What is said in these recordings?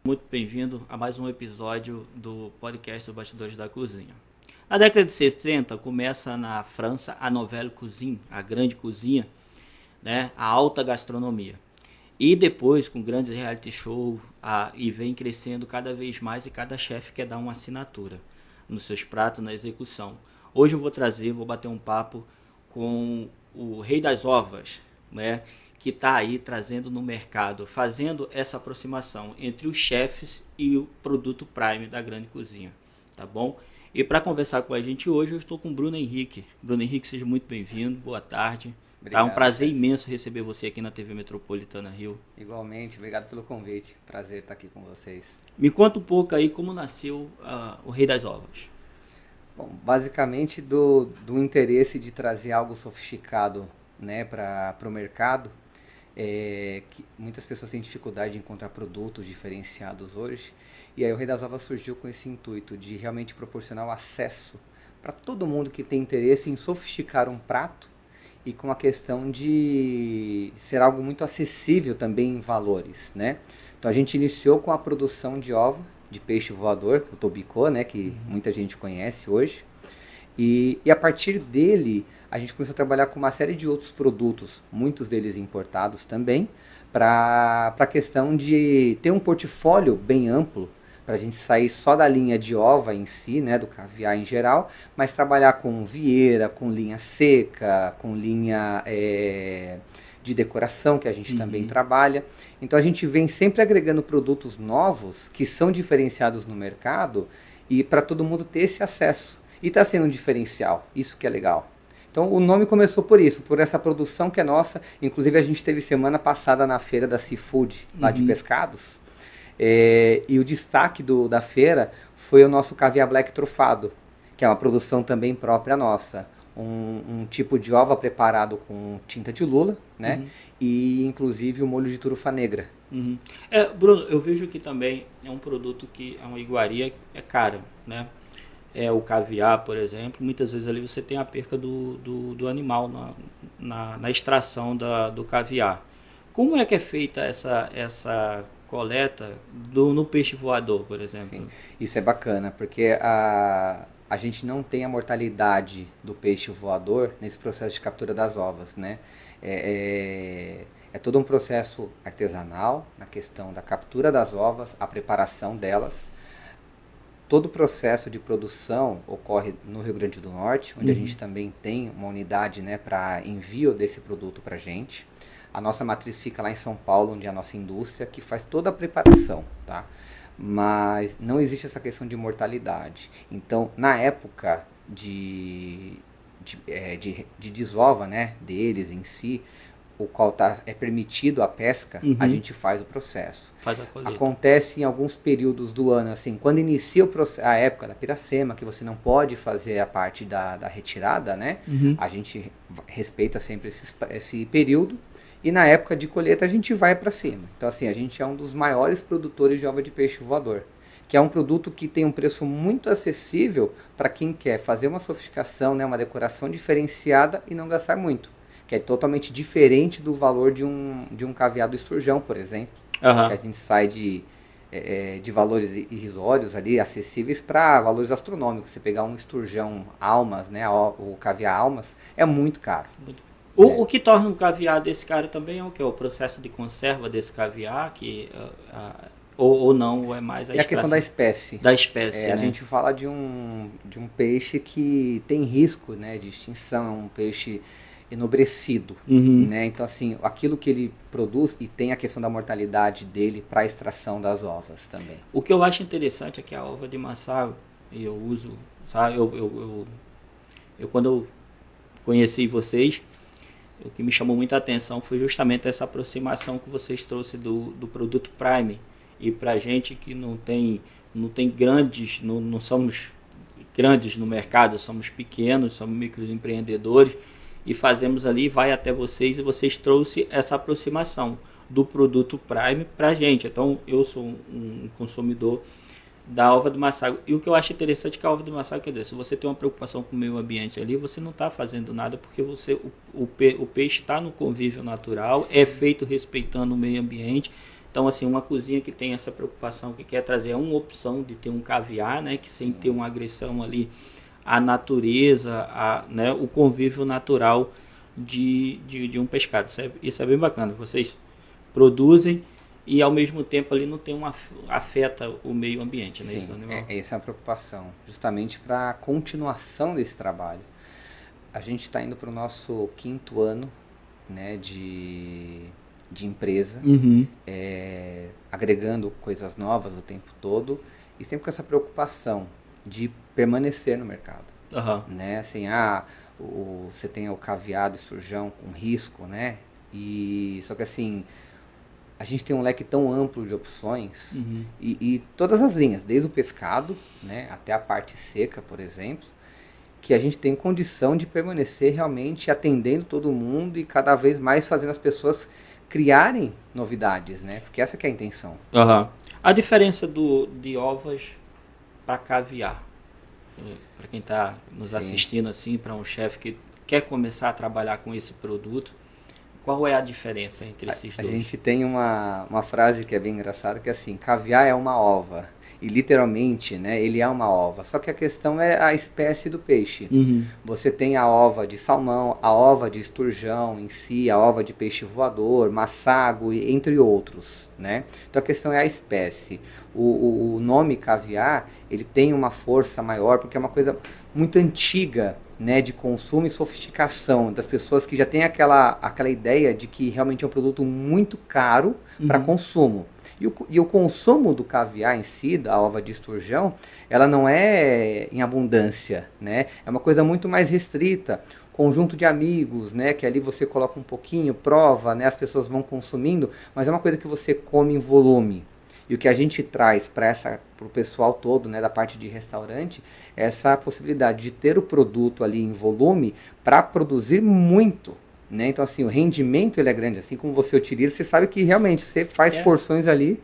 Muito bem-vindo a mais um episódio do podcast do Bastidores da Cozinha. Na década de 60 começa na França a Nouvelle Cuisine, a grande cozinha, né, a alta gastronomia. E depois com grandes reality shows e vem crescendo cada vez mais e cada chefe quer dar uma assinatura nos seus pratos, na execução. Hoje eu vou bater um papo com o Rei das Ovas, né, que está aí trazendo no mercado, fazendo essa aproximação entre os chefes e o produto Prime da grande cozinha, tá bom? E para conversar com a gente hoje, eu estou com o Bruno Henrique. Bruno Henrique, seja muito bem-vindo, boa tarde. Obrigado, tá um prazer imenso receber você aqui na TV Metropolitana Rio. Igualmente, obrigado pelo convite, prazer estar aqui com vocês. Me conta um pouco aí como nasceu o Rei das Ovas. Bom, basicamente do interesse de trazer algo sofisticado, né, para o mercado. Que muitas pessoas têm dificuldade de encontrar produtos diferenciados hoje, e aí o Rei das Ovas surgiu com esse intuito de realmente proporcionar o acesso para todo mundo que tem interesse em sofisticar um prato e com a questão de ser algo muito acessível também em valores, né? Então a gente iniciou com a produção de ovos de peixe voador, o tobicô, né, que muita gente conhece hoje. E a partir dele, a gente começou a trabalhar com uma série de outros produtos, muitos deles importados também, para a questão de ter um portfólio bem amplo, para a gente sair só da linha de ova em si, né, do caviar em geral, mas trabalhar com vieira, com linha seca, com linha de decoração, que a gente também trabalha. Então a gente vem sempre agregando produtos novos, que são diferenciados no mercado, e para todo mundo ter esse acesso. E está sendo um diferencial, isso que é legal. Então o nome começou por isso, por essa produção que é nossa. Inclusive a gente teve semana passada na feira da Seafood, lá de pescados. E o destaque da feira foi o nosso caviar black trufado, que é uma produção também própria nossa. Um tipo de ova preparado com tinta de lula, né? E inclusive o molho de trufa negra. Bruno, eu vejo que também é um produto que é uma iguaria, é caro, né? O caviar, por exemplo, muitas vezes ali você tem a perca do animal na extração do caviar. Como é que é feita essa coleta no peixe voador, por exemplo? Sim, isso é bacana, porque a gente não tem a mortalidade do peixe voador nesse processo de captura das ovas, né? É todo um processo artesanal na questão da captura das ovas, a preparação delas. Todo o processo de produção ocorre no Rio Grande do Norte, onde a gente também tem uma unidade, né, para envio desse produto para a gente. A nossa matriz fica lá em São Paulo, onde é a nossa indústria, que faz toda a preparação, tá? Mas não existe essa questão de mortalidade. Então, na época de desova, né, deles em si, o qual é permitido a pesca, a gente faz o processo. Faz a colheita. Acontece em alguns períodos do ano, assim, quando inicia a época da piracema, que você não pode fazer a parte da retirada, né? A gente respeita sempre esse período, e na época de colheita a gente vai para cima. Então, assim, a gente é um dos maiores produtores de ova de peixe voador, que é um produto que tem um preço muito acessível para quem quer fazer uma sofisticação, né, uma decoração diferenciada e não gastar muito. Que é totalmente diferente do valor de um caviar do esturjão, por exemplo. Que a gente sai de valores irrisórios ali, acessíveis, para valores astronômicos. Você pegar um esturjão almas, né, o caviar almas, é muito caro. O que torna um caviar desse caro também é o que? O processo de conserva desse caviar, ou não, ou é mais a questão da espécie. Da espécie, né? A gente fala de um peixe que tem risco, né, de extinção, é um peixe enobrecido, né? Então, assim, aquilo que ele produz, e tem a questão da mortalidade dele para a extração das ovas também. O que eu acho interessante é que a ova de Massago, eu uso, sabe? Eu quando eu conheci vocês, o que me chamou muita atenção foi justamente essa aproximação que vocês trouxeram do produto Prime. E pra gente que não tem grandes, não somos grandes no mercado, somos pequenos, somos microempreendedores, e fazemos ali, vai até vocês, e vocês trouxeram essa aproximação do produto Prime pra gente. Então eu sou um consumidor da ova do Massago. E o que eu acho interessante é que a ova do Massago, quer dizer, se você tem uma preocupação com o meio ambiente ali, você não está fazendo nada, porque o peixe está no convívio natural, é feito respeitando o meio ambiente. Então, assim, uma cozinha que tem essa preocupação, que quer trazer uma opção de ter um caviar, né? Que sem ter uma agressão ali à natureza, né? O convívio natural de um pescado. Isso é bem bacana. Vocês produzem e ao mesmo tempo ali não tem afeta o meio ambiente, né? Sim, Isso, animal. essa é a preocupação, justamente para a continuação desse trabalho. A gente está indo para o nosso 5º ano, né, de empresa, agregando coisas novas o tempo todo e sempre com essa preocupação de permanecer no mercado. Né? Assim, você tem o caviar do esturjão com risco, né? Só que assim, a gente tem um leque tão amplo de opções e todas as linhas, desde o pescado, né, até a parte seca, por exemplo, que a gente tem condição de permanecer realmente atendendo todo mundo e cada vez mais fazendo as pessoas criarem novidades, né? Porque essa que é a intenção. A diferença de ovas para caviar, para quem está nos assistindo assim, para um chefe que quer começar a trabalhar com esse produto, qual é a diferença entre esses dois? A gente tem uma frase que é bem engraçada, que é assim, caviar é uma ova. E literalmente, né, ele é uma ova. Só que a questão é a espécie do peixe. Você tem a ova de salmão, a ova de esturjão em si, a ova de peixe voador, massago, entre outros, né? Então a questão é a espécie. O nome caviar, ele tem uma força maior, porque é uma coisa muito antiga, né, de consumo e sofisticação das pessoas que já têm aquela ideia de que realmente é um produto muito caro para consumo. E o consumo do caviar em si, da ova de esturjão, ela não é em abundância, né? É uma coisa muito mais restrita. Conjunto de amigos, né? Que ali você coloca um pouquinho, prova, né? As pessoas vão consumindo, mas é uma coisa que você come em volume. E o que a gente traz para o pessoal todo, né, da parte de restaurante, é essa possibilidade de ter o produto ali em volume para produzir muito. Né? Então, assim, o rendimento ele é grande. Assim como você utiliza, você sabe que realmente você faz porções ali.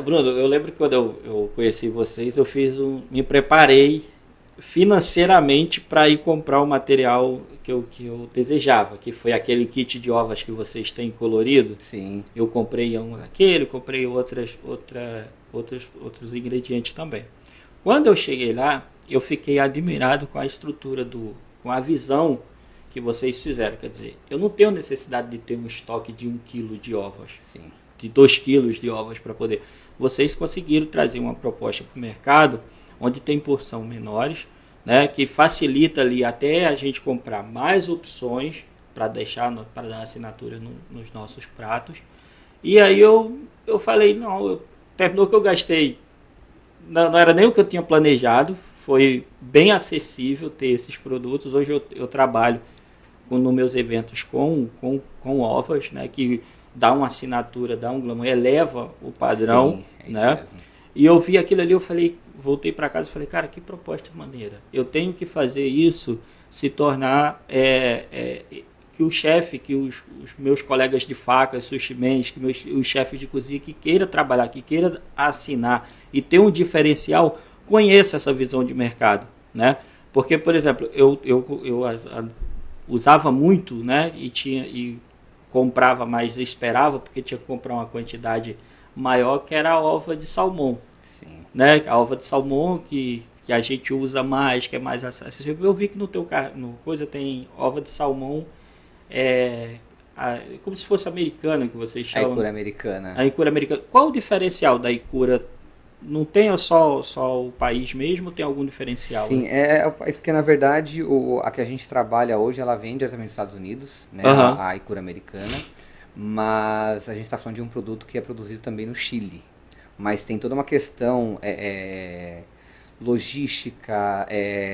Bruno, eu lembro que quando eu conheci vocês, me preparei financeiramente para ir comprar o material que eu desejava, que foi aquele kit de ovas que vocês têm colorido. Sim. Eu comprei um daquele, comprei outros ingredientes também. Quando eu cheguei lá, eu fiquei admirado com a estrutura, com a visão que vocês fizeram. Quer dizer, eu não tenho necessidade de ter um estoque de 1 quilo de ovas, de 2 quilos de ovas para poder. Vocês conseguiram trazer uma proposta para o mercado onde tem porção menores, né, que facilita ali até a gente comprar mais opções para para dar assinatura nos nossos pratos. E aí eu falei, terminou que eu gastei, não era nem o que eu tinha planejado, foi bem acessível ter esses produtos. Hoje eu trabalho nos meus eventos com ovas, né, que dá uma assinatura, dá um glamour, eleva o padrão. Sim, né? E eu vi aquilo ali, voltei para casa e falei, cara, que proposta maneira. Eu tenho que fazer isso se tornar que o chefe, que os meus colegas de faca, sushimens, os chefes de cozinha que queira trabalhar, que queira assinar e ter um diferencial, conheça essa visão de mercado, né? Porque, por exemplo, eu usava muito, né? E comprava mais, esperava, porque tinha que comprar uma quantidade maior, que era a ova de salmão. Sim. Né? A ova de salmão que a gente usa mais, que é mais acessível. Eu vi que no coisa tem ova de salmão, como se fosse americana, que vocês chamam. A Ikura americana. A Ikura americana. Qual o diferencial da Ikura? Não tem só o país mesmo, tem algum diferencial? Sim, porque na verdade a que a gente trabalha hoje, ela vem diretamente dos Estados Unidos, né, a Ikura americana, mas a gente está falando de um produto que é produzido também no Chile. Mas tem toda uma questão logística,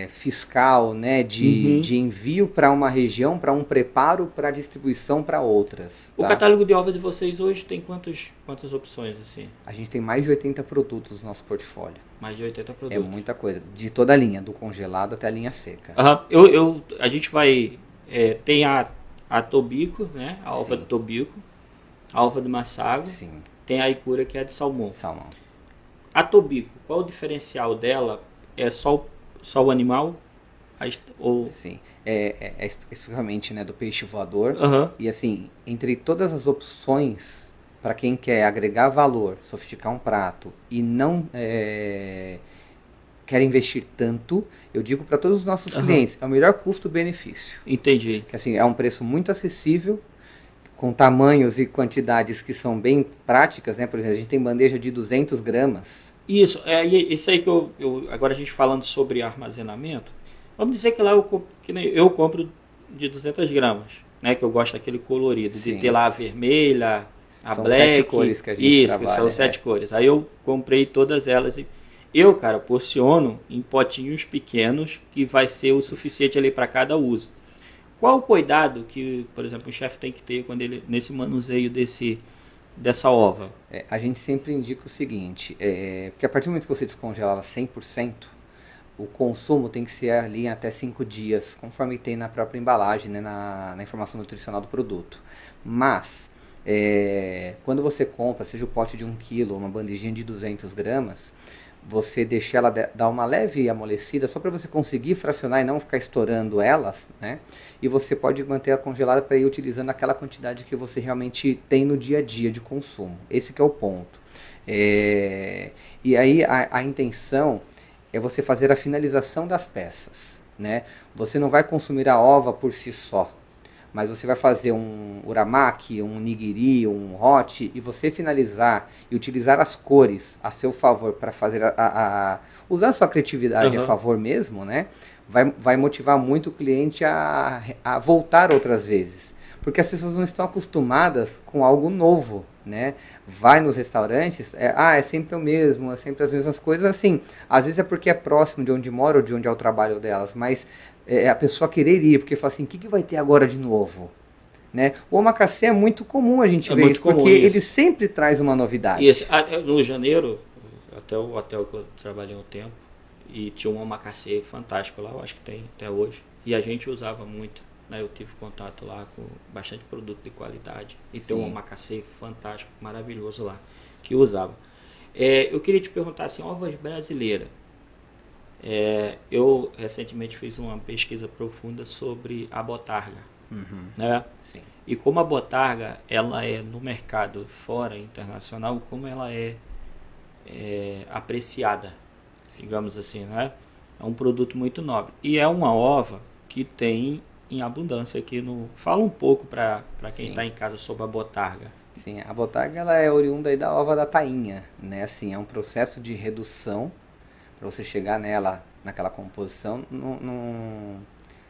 fiscal, né, de envio para uma região, para um preparo, para distribuição para outras. Tá? O catálogo de ovas de vocês hoje tem quantas opções? Assim? A gente tem mais de 80 produtos no nosso portfólio. Mais de 80 produtos. É muita coisa, de toda a linha, do congelado até a linha seca. A gente vai... tem a Tobico, né, a ova de Tobico, a ova de Massago. Sim. Tem a Ikura, que é de salmão. Salmão. A Tobico, qual o diferencial dela? É só o animal? Sim, especificamente, né, do peixe voador. Uhum. E assim, entre todas as opções para quem quer agregar valor, sofisticar um prato e não quer investir tanto, eu digo para todos os nossos clientes, é o melhor custo-benefício. Entendi. Que assim, é um preço muito acessível, com tamanhos e quantidades que são bem práticas, né? Por exemplo, a gente tem bandeja de 200 gramas. Isso aí que agora a gente falando sobre armazenamento, vamos dizer que lá eu compro de 200 gramas, né? Que eu gosto daquele colorido, Sim. de ter lá a vermelha, a são black. 7 cores que a gente trabalha. Isso, são 7 cores. Aí eu comprei todas elas e eu, cara, porciono em potinhos pequenos que vai ser o suficiente ali para cada uso. Qual o cuidado que, por exemplo, o chefe tem que ter quando ele nesse manuseio dessa ova? A gente sempre indica o seguinte, porque a partir do momento que você descongela ela 100%, o consumo tem que ser ali em até 5 dias, conforme tem na própria embalagem, né, na informação nutricional do produto. Mas, quando você compra, seja o pote de 1 kg, uma bandejinha de 200 gramas, você deixa ela dar uma leve amolecida, só para você conseguir fracionar e não ficar estourando elas, né? E você pode manter ela congelada para ir utilizando aquela quantidade que você realmente tem no dia a dia de consumo. Esse que é o ponto. E aí a intenção é você fazer a finalização das peças, né? Você não vai consumir a ova por si só, mas você vai fazer um uramaki, um nigiri, um hot, e você finalizar e utilizar as cores a seu favor para fazer usar a sua criatividade a favor mesmo, né? Vai motivar muito o cliente a voltar outras vezes. Porque as pessoas não estão acostumadas com algo novo, né? Vai nos restaurantes, é sempre o mesmo, é sempre as mesmas coisas, assim. Às vezes é porque é próximo de onde mora ou de onde é o trabalho delas, mas a pessoa querer ir, porque fala assim, o que vai ter agora de novo? Né? O omakase é muito comum a gente ver isso, porque ele sempre traz uma novidade. Isso. No janeiro, até o hotel que eu trabalhei um tempo, e tinha um omakase fantástico lá, eu acho que tem até hoje, e a gente usava muito, né? Eu tive contato lá com bastante produto de qualidade, e tem um omakase fantástico, maravilhoso lá, que eu usava. Eu queria te perguntar assim, ovas brasileiras. Eu recentemente fiz uma pesquisa profunda sobre a botarga, né? Sim. E como a botarga, ela é no mercado fora, internacional, como ela é apreciada, digamos assim, né? É um produto muito nobre. E é uma ova que tem em abundância aqui no... Fala um pouco para quem está em casa sobre a botarga. Sim, a botarga ela é oriunda aí da ova da tainha, né? Assim, é um processo de redução para você chegar naquela composição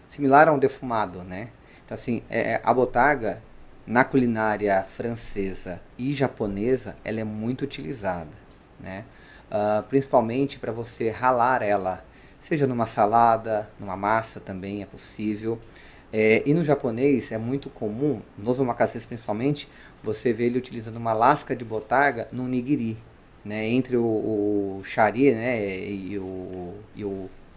similar a um defumado, né? Então assim, a botarga na culinária francesa e japonesa, ela é muito utilizada, né? Principalmente para você ralar ela, seja numa salada, numa massa também é possível. E no japonês é muito comum, nos omakases principalmente, você vê ele utilizando uma lasca de botarga no nigiri, né? Entre o shari, né?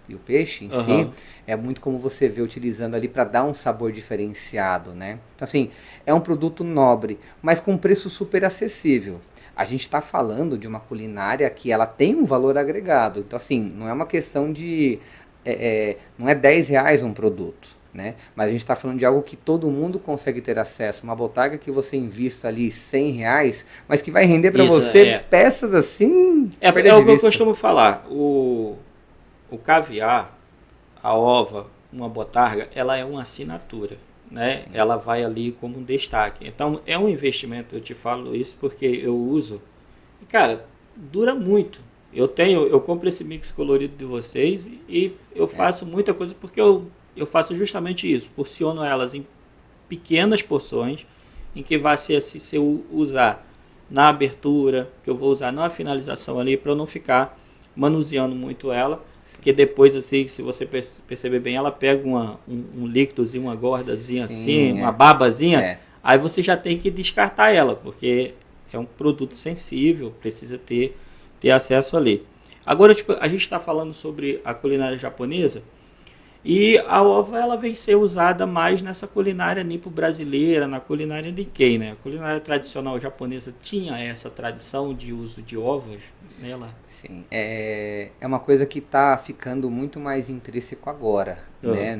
e o peixe em si, é muito comum você ver utilizando ali para dar um sabor diferenciado, né? Então assim, é um produto nobre, mas com preço super acessível. A gente está falando de uma culinária que ela tem um valor agregado. Então assim, não é uma questão de... não é R$10 um produto, né? Mas a gente está falando de algo que todo mundo consegue ter acesso. Uma botarga que você invista ali R$100, mas que vai render para você peças assim... É o que eu costumo falar. O caviar, a ova, uma botarga, ela é uma assinatura, né? Sim. Ela vai ali como um destaque. Então, é um investimento, eu te falo isso porque eu uso. E, cara, dura muito. Eu compro esse mix colorido de vocês e eu faço muita coisa porque eu faço justamente isso. Porciono elas em pequenas porções, em que vai ser assim, se eu usar na abertura, que eu vou usar na finalização ali, para eu não ficar manuseando muito ela. Porque depois, assim, se você perceber bem, ela pega um líquidozinho, uma gordazinha assim, uma babazinha, aí você já tem que descartar ela, porque é um produto sensível, precisa ter acesso ali. Agora, tipo, a gente está falando sobre a culinária japonesa, E a ova ela vem ser usada mais nessa culinária nipo brasileira, na culinária Nikkei, né? A culinária tradicional japonesa tinha essa tradição de uso de ovas nela. Sim, é uma coisa que está ficando muito mais intrínseco agora, né?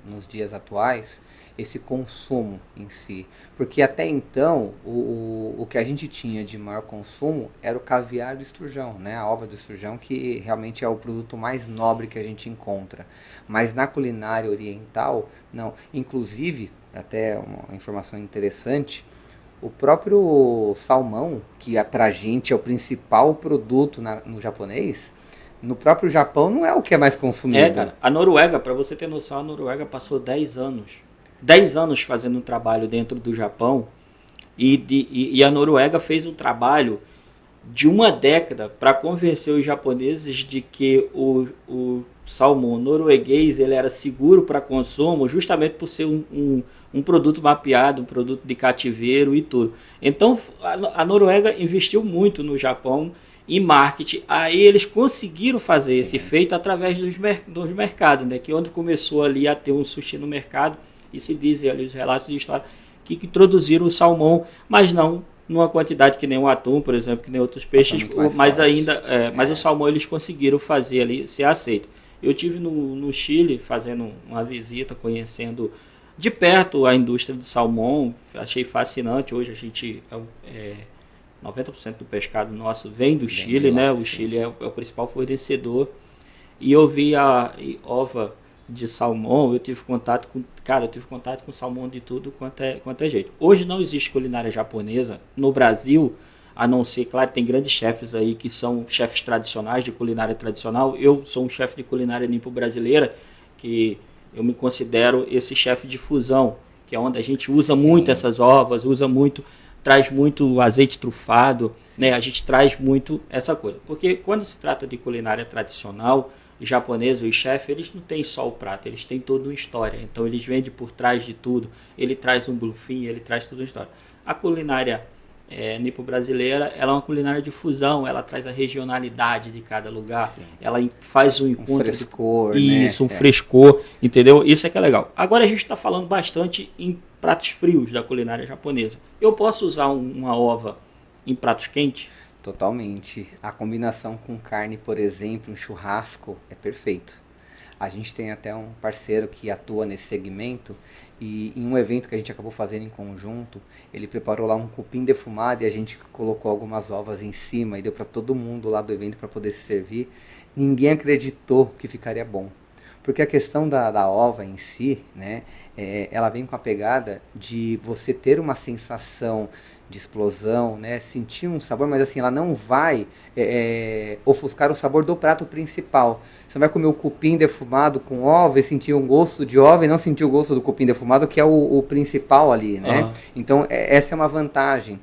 Nos dias atuais, esse consumo em si. Porque até então, o que a gente tinha de maior consumo era o caviar do esturjão, né? A ova do esturjão, que realmente é o produto mais nobre que a gente encontra. Mas na culinária oriental, não. Inclusive, até uma informação interessante, o próprio salmão, que pra gente é o principal produto no japonês, no próprio Japão não é o que é mais consumido. Cara, a Noruega, para você ter noção, a Noruega passou 10 anos fazendo um trabalho dentro do Japão e a Noruega fez um trabalho de uma década para convencer os japoneses de que o salmão norueguês ele era seguro para consumo, justamente por ser um produto mapeado, um produto de cativeiro e tudo. Então a Noruega investiu muito no Japão em marketing. Aí eles conseguiram fazer esse feito através dos mercados, né? Que onde começou ali a ter um sushi no mercado, e se dizem ali os relatos de história que introduziram o salmão, mas não numa quantidade que nem o atum, por exemplo, que nem outros peixes, mas ainda, mas o salmão eles conseguiram fazer ali ser aceito. Eu tive no Chile fazendo uma visita, conhecendo de perto a indústria de salmão, achei fascinante. Hoje a gente 90% do pescado nosso vem do Chile, né? O Chile é o principal fornecedor. E eu vi a ova de salmão, eu tive contato com salmão de tudo quanto é jeito. Hoje não existe culinária japonesa no Brasil, a não ser, claro, tem grandes chefes aí que são chefes tradicionais de culinária tradicional. Eu sou um chefe de culinária nipo brasileira, que eu me considero esse chefe de fusão, que é onde a gente usa muito essas ovas, traz muito azeite trufado, né? A gente traz muito essa coisa. Porque quando se trata de culinária tradicional japonesa, os chefes, eles não têm só o prato, eles têm toda uma história. Então eles vendem por trás de tudo, ele traz um bluefin, ele traz toda uma história. A culinária nipo brasileira, ela é uma culinária de fusão, ela traz a regionalidade de cada lugar, ela faz um encontro, frescor, um frescor, entendeu? Isso é que é legal. Agora a gente está falando bastante em pratos frios da culinária japonesa. Eu posso usar uma ova em pratos quentes? Totalmente. A combinação com carne, por exemplo, um churrasco, é perfeito. A gente tem até um parceiro que atua nesse segmento e em um evento que a gente acabou fazendo em conjunto, ele preparou lá um cupim defumado e a gente colocou algumas ovas em cima e deu para todo mundo lá do evento para poder se servir. Ninguém acreditou que ficaria bom. Porque a questão da ova em si, né, ela vem com a pegada de você ter uma sensação de explosão, né, sentir um sabor, mas assim, ela não vai ofuscar o sabor do prato principal. Você vai comer o cupim defumado com ova e sentir um gosto de ova e não sentir o gosto do cupim defumado, que é o principal ali, né? Então, essa é uma vantagem.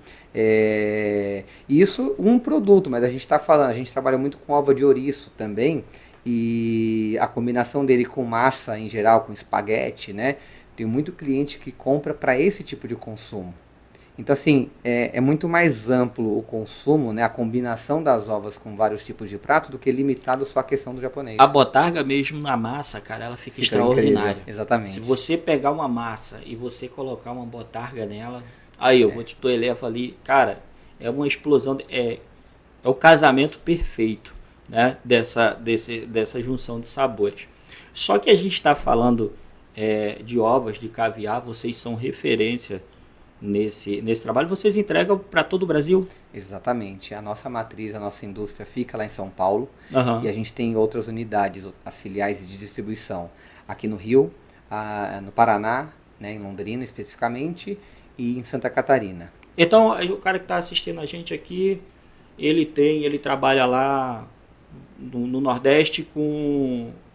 Isso um produto, mas a gente trabalha muito com ova de ouriço também, e a combinação dele com massa em geral, com espaguete, né? Tem muito cliente que compra para esse tipo de consumo. Então, assim, é muito mais amplo o consumo, né? A combinação das ovas com vários tipos de pratos do que limitado só à questão do japonês. A botarga mesmo na massa, cara, ela fica extraordinária. Incrível. Exatamente. Se você pegar uma massa e você colocar uma botarga nela, aí eu vou te elevar ali, cara, é uma explosão, é o casamento perfeito, né? Dessa junção de sabores. Só que a gente está falando de ovas, de caviar, vocês são referência nesse trabalho, vocês entregam para todo o Brasil? Exatamente. A nossa matriz, a nossa indústria fica lá em São Paulo e a gente tem outras unidades, as filiais de distribuição aqui no Rio, no Paraná, né, em Londrina especificamente, e em Santa Catarina. Então, o cara que está assistindo a gente aqui, ele trabalha lá no Nordeste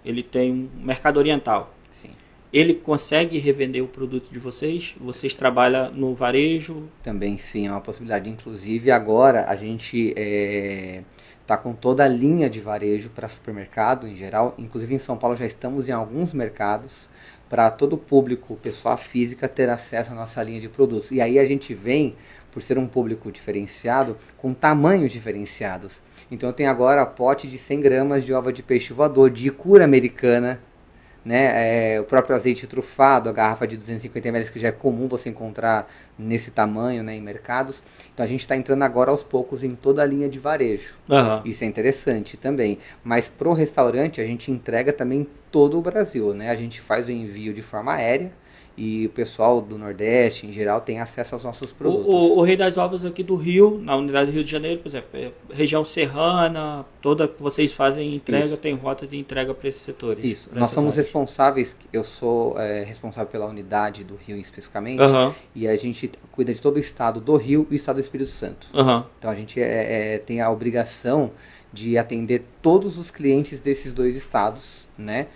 ele tem um mercado oriental. Sim. Ele consegue revender o produto de vocês? Vocês trabalham no varejo? Também sim, é uma possibilidade. Inclusive agora a gente está com toda a linha de varejo para supermercado em geral. Inclusive em São Paulo já estamos em alguns mercados para todo o público, pessoa física, ter acesso à nossa linha de produtos. E aí a gente vem, por ser um público diferenciado, com tamanhos diferenciados. Então eu tenho agora pote de 100 gramas de ova de peixe voador, de cura americana, né? O próprio azeite trufado, a garrafa de 250 ml que já é comum você encontrar nesse tamanho, né, em mercados. Então a gente está entrando agora aos poucos em toda a linha de varejo. Isso é interessante também. Mas pro restaurante a gente entrega também todo o Brasil, né? A gente faz o envio de forma aérea. E o pessoal do Nordeste, em geral, tem acesso aos nossos produtos. O Rei das Ovas aqui do Rio, na unidade do Rio de Janeiro, por exemplo, região serrana, toda que vocês fazem entrega, tem rota de entrega para esses setores. Isso. Nós somos responsáveis, eu sou responsável pela unidade do Rio especificamente, e a gente cuida de todo o estado do Rio e o estado do Espírito Santo. Então a gente tem a obrigação de atender todos os clientes desses dois estados, né,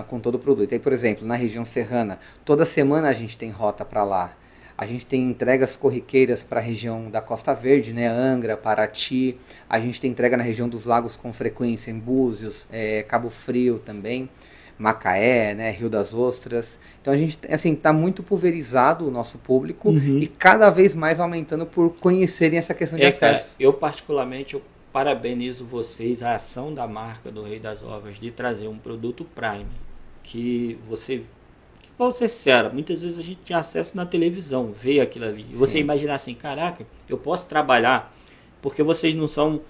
com todo o produto. Aí, por exemplo, na região serrana, toda semana a gente tem rota para lá. A gente tem entregas corriqueiras para a região da Costa Verde, né, Angra, Paraty. A gente tem entrega na região dos lagos com frequência, em Búzios, Cabo Frio também, Macaé, né, Rio das Ostras. Então a gente assim está muito pulverizado o nosso público e cada vez mais aumentando por conhecerem essa questão de acesso. Eu particularmente parabenizo vocês, a ação da marca do Rei das Ovas de trazer um produto Prime, que vou ser sincero, muitas vezes a gente tinha acesso na televisão, ver aquilo ali, e você imaginar assim, caraca, eu posso trabalhar, porque vocês não são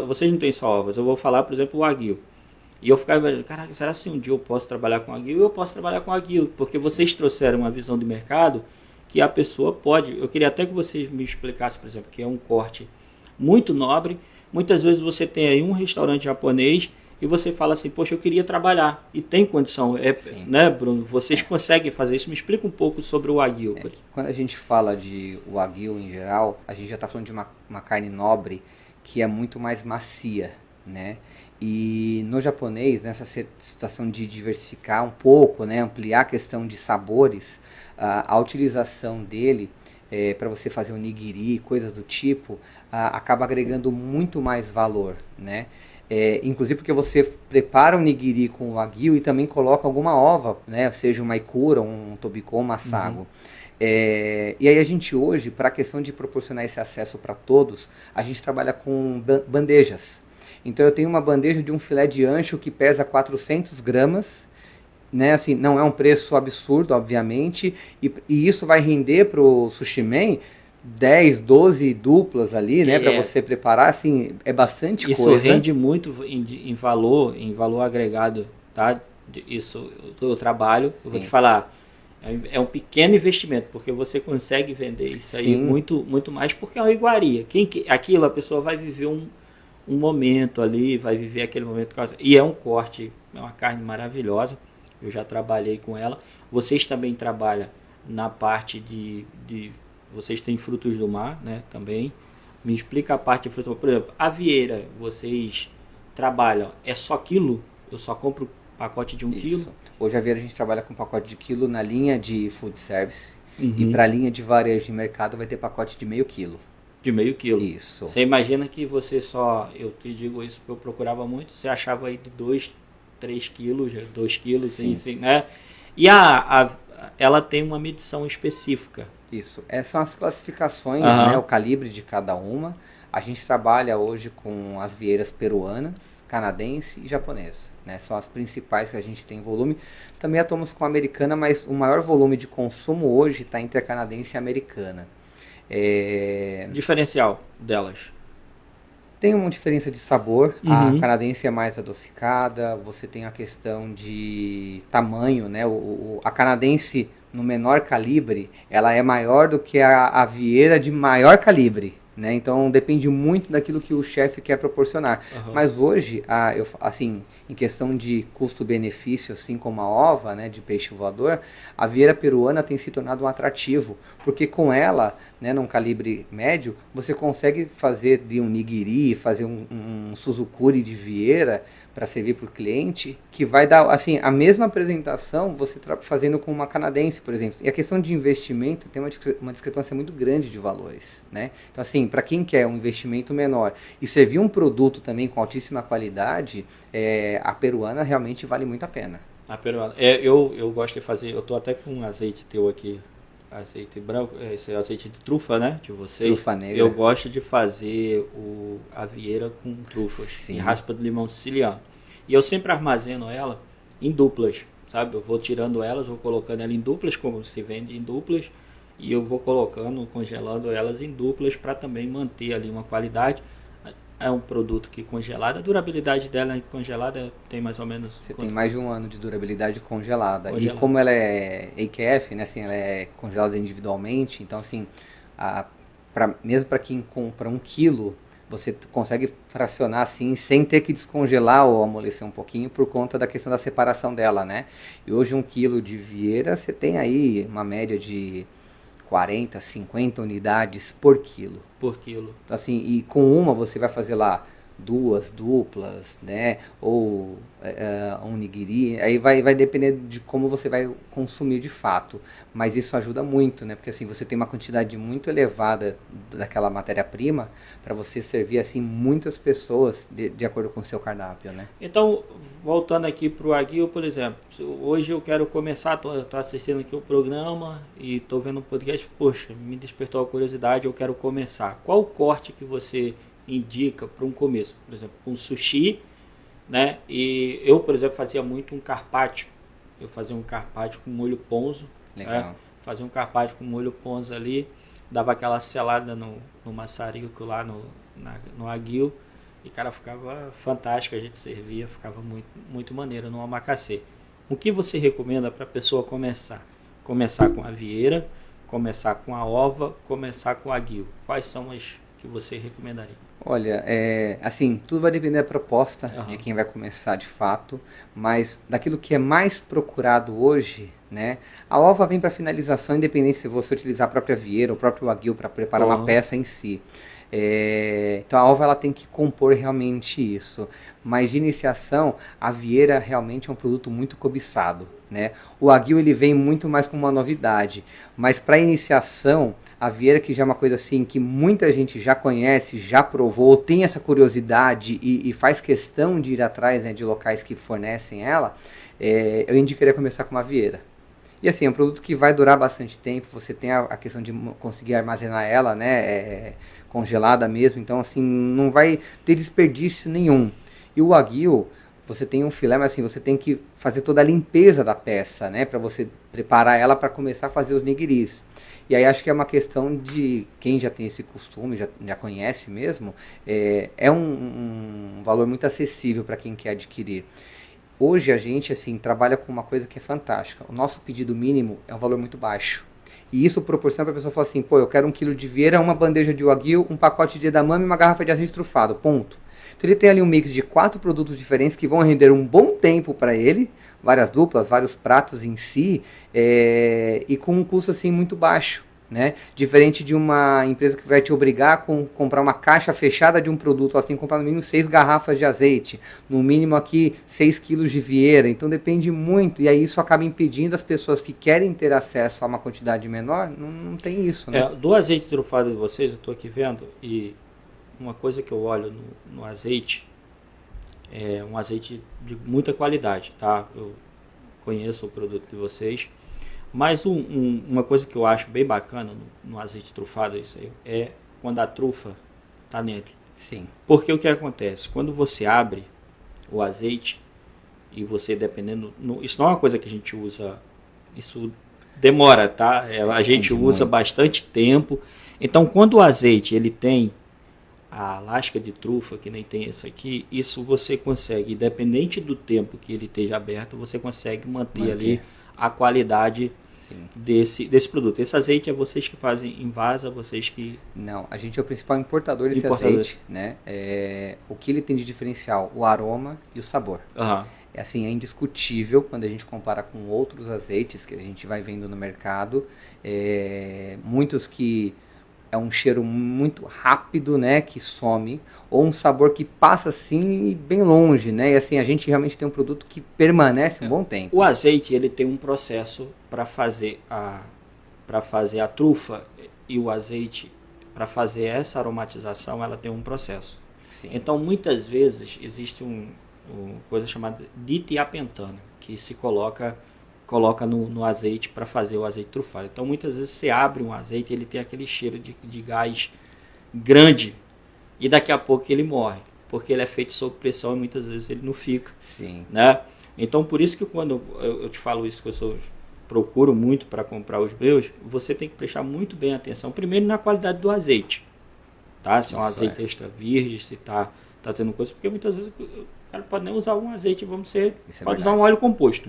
vocês não têm só ovas, eu vou falar, por exemplo, o Wagyu, e eu ficava imaginando, caraca, será que um dia eu posso trabalhar com Wagyu? Eu posso trabalhar com Wagyu, porque vocês trouxeram uma visão de mercado que a pessoa pode, eu queria até que vocês me explicassem, por exemplo, que é um corte muito nobre. Muitas vezes você tem aí um restaurante japonês e você fala assim, poxa, eu queria trabalhar e tem condição, né, Bruno? Vocês conseguem fazer isso? Me explica um pouco sobre o Wagyu. Quando a gente fala de Wagyu em geral, a gente já está falando de uma carne nobre que é muito mais macia, né? E no japonês, nessa situação de diversificar um pouco, né, ampliar a questão de sabores, a utilização dele para você fazer um nigiri, coisas do tipo, acaba agregando muito mais valor, né? Inclusive porque você prepara um nigiri com wagyu e também coloca alguma ova, né? Seja uma ikura, um tobiko, um masago. E aí a gente hoje, para a questão de proporcionar esse acesso para todos, a gente trabalha com bandejas. Então eu tenho uma bandeja de um filé de ancho que pesa 400 gramas, né, assim, não é um preço absurdo, obviamente, e isso vai render para o sushi man 10, 12 duplas ali, né, para você preparar, assim, é bastante isso coisa. Isso rende muito em valor agregado, tá? Isso, o trabalho, eu vou te falar, é um pequeno investimento, porque você consegue vender isso aí muito, muito mais, porque é uma iguaria. Aquilo a pessoa vai viver um momento ali, vai viver aquele momento, e é um corte, é uma carne maravilhosa. Eu já trabalhei com ela. Vocês também trabalham na parte de vocês têm frutos do mar, né? Também. Me explica a parte de frutos do mar. Por exemplo, a vieira, vocês trabalham, é só quilo? Eu só compro pacote de 1 quilo? Hoje a vieira a gente trabalha com pacote de quilo na linha de food service. E para a linha de varejo de mercado vai ter pacote de meio quilo. De meio quilo. Isso. Você imagina que você eu te digo isso porque eu procurava muito, você achava aí de 3 quilos, 2 quilos, sim, né? E ela tem uma medição específica. Isso. Essas são as classificações, né? O calibre de cada uma. A gente trabalha hoje com as vieiras peruanas, canadense e japonesa, né? São as principais que a gente tem volume. Também atuamos com a americana, mas o maior volume de consumo hoje está entre a canadense e a americana. Diferencial delas? Tem uma diferença de sabor, a canadense é mais adocicada, você tem a questão de tamanho, né? A canadense no menor calibre, ela é maior do que a vieira de maior calibre, né? Então depende muito daquilo que o chefe quer proporcionar. Mas hoje, assim, em questão de custo-benefício, assim como a ova, né, de peixe voador, a vieira peruana tem se tornado um atrativo, porque com ela, né, num calibre médio, você consegue fazer de um nigiri, fazer um suzukuri de vieira para servir para o cliente, que vai dar, assim, a mesma apresentação você fazendo com uma canadense, por exemplo. E a questão de investimento tem uma discrepância muito grande de valores, né? Então, assim, para quem quer um investimento menor e servir um produto também com altíssima qualidade, a peruana realmente vale muito a pena. A peruana. Eu gosto de fazer, eu estou até com um azeite teu aqui, azeite branco, esse azeite de trufa, né, de vocês. Trufa negra. Eu gosto de fazer a vieira com trufas, em raspa de limão siciliano. E eu sempre armazeno ela em duplas. sabe? Eu vou tirando elas, vou colocando ela em duplas, como se vende em duplas, e eu vou colocando, congelando elas em duplas para também manter ali uma qualidade. É um produto que congelada, a durabilidade dela congelada tem mais ou menos... Você tem mais de 1 ano de durabilidade congelada. E Congelada. como ela é AKF, né, assim, ela é congelada individualmente, então assim, mesmo para quem compra 1 quilo, você consegue fracionar assim, sem ter que descongelar ou amolecer um pouquinho por conta da questão da separação dela, né? E hoje 1 quilo de vieira, você tem aí uma média de 40, 50 unidades por quilo. Por quilo. Então, assim, e com uma você vai fazer lá 2 duplas, né? Ou um nigiri. Aí vai depender de como você vai consumir de fato. Mas isso ajuda muito, né? Porque assim, você tem uma quantidade muito elevada daquela matéria-prima para você servir assim muitas pessoas de acordo com o seu cardápio, né? Então, voltando aqui para o aguil, por exemplo, hoje eu quero começar, tô assistindo aqui o programa e tô vendo o podcast, poxa, me despertou a curiosidade, eu quero começar. Qual o corte que você indica para um começo? Por exemplo, um sushi, né? E eu, por exemplo, fazia muito um carpaccio. Eu fazia um carpaccio com molho ponzo. Legal. Né? Fazia um carpaccio com molho ponzo ali, dava aquela selada no maçarico lá no aguil. E, cara, ficava fantástico, a gente servia, ficava muito, muito maneiro no omakase. O que você recomenda para a pessoa começar? Começar com a vieira, começar com a ova, começar com o aguil. Quais são as que você recomendaria? Olha, assim, tudo vai depender da proposta de quem vai começar de fato, mas daquilo que é mais procurado hoje, né? A ova vem para finalização, independente se você utilizar a própria vieira ou o próprio aguil para preparar uma peça em si. Então a ova ela tem que compor realmente isso, mas de iniciação a vieira realmente é um produto muito cobiçado, né? O aguil ele vem muito mais como uma novidade, mas para iniciação a vieira, que já é uma coisa assim que muita gente já conhece, já provou, tem essa curiosidade e faz questão de ir atrás, né, de locais que fornecem ela, eu indicaria começar com uma vieira. E assim, é um produto que vai durar bastante tempo, você tem a questão de conseguir armazenar ela, né, congelada mesmo, então assim, não vai ter desperdício nenhum. E o aguil, você tem um filé, mas assim, você tem que fazer toda a limpeza da peça, né, para você preparar ela para começar a fazer os nigiris. E aí acho que é uma questão de quem já tem esse costume, já conhece mesmo, é um valor muito acessível para quem quer adquirir. Hoje a gente assim trabalha com uma coisa que é fantástica. O nosso pedido mínimo é um valor muito baixo. E isso proporciona para a pessoa falar assim, pô, eu quero 1 quilo de vieira, uma bandeja de wagyu, um pacote de edamame e uma garrafa de azeite trufado, ponto. Então ele tem ali um mix de 4 produtos diferentes que vão render um bom tempo para ele, várias duplas, vários pratos em si, e com um custo assim muito baixo. Né? Diferente de uma empresa que vai te obrigar a comprar uma caixa fechada de um produto, assim, comprar no mínimo 6 garrafas de azeite, no mínimo aqui 6 quilos de vieira, então depende muito, e aí isso acaba impedindo as pessoas que querem ter acesso a uma quantidade menor, não tem isso, né? Do azeite trufado de vocês, eu estou aqui vendo, e uma coisa que eu olho no azeite, é um azeite de muita qualidade, tá? Eu conheço o produto de vocês. Mas uma coisa que eu acho bem bacana no azeite trufado, isso aí, é quando a trufa tá nele. Sim. Porque o que acontece? Quando você abre o azeite e você dependendo... isso não é uma coisa que a gente usa... Isso demora, tá? A gente usa muito. Bastante tempo. Então, quando o azeite ele tem a lasca de trufa, que nem tem esse aqui, isso você consegue, independente do tempo que ele esteja aberto, você consegue manter ali a qualidade desse produto. Esse azeite é vocês que fazem em Vaasa, vocês que... Não, a gente é o principal importador desse azeite, né? O que ele tem de diferencial? O aroma e o sabor. É assim, é indiscutível quando a gente compara com outros azeites que a gente vai vendo no mercado. Muitos que é um cheiro muito rápido, né, que some, ou um sabor que passa assim bem longe, né, e assim a gente realmente tem um produto que permanece um bom tempo. O azeite ele tem um processo para fazer a trufa, e o azeite para fazer essa aromatização ela tem um processo. Sim. Então muitas vezes existe uma coisa chamada ditiapentano que se coloca no azeite para fazer o azeite trufado. Então muitas vezes você abre um azeite, ele tem aquele cheiro de gás grande e daqui a pouco ele morre, porque ele é feito sob pressão e muitas vezes ele não fica. Sim. Né? Então, por isso que quando eu te falo isso, que procuro muito para comprar os meus, você tem que prestar muito bem atenção, primeiro na qualidade do azeite, tá? Se é um azeite extra virgem, se tá tendo coisa, porque muitas vezes o cara pode nem usar um azeite, pode usar um óleo composto,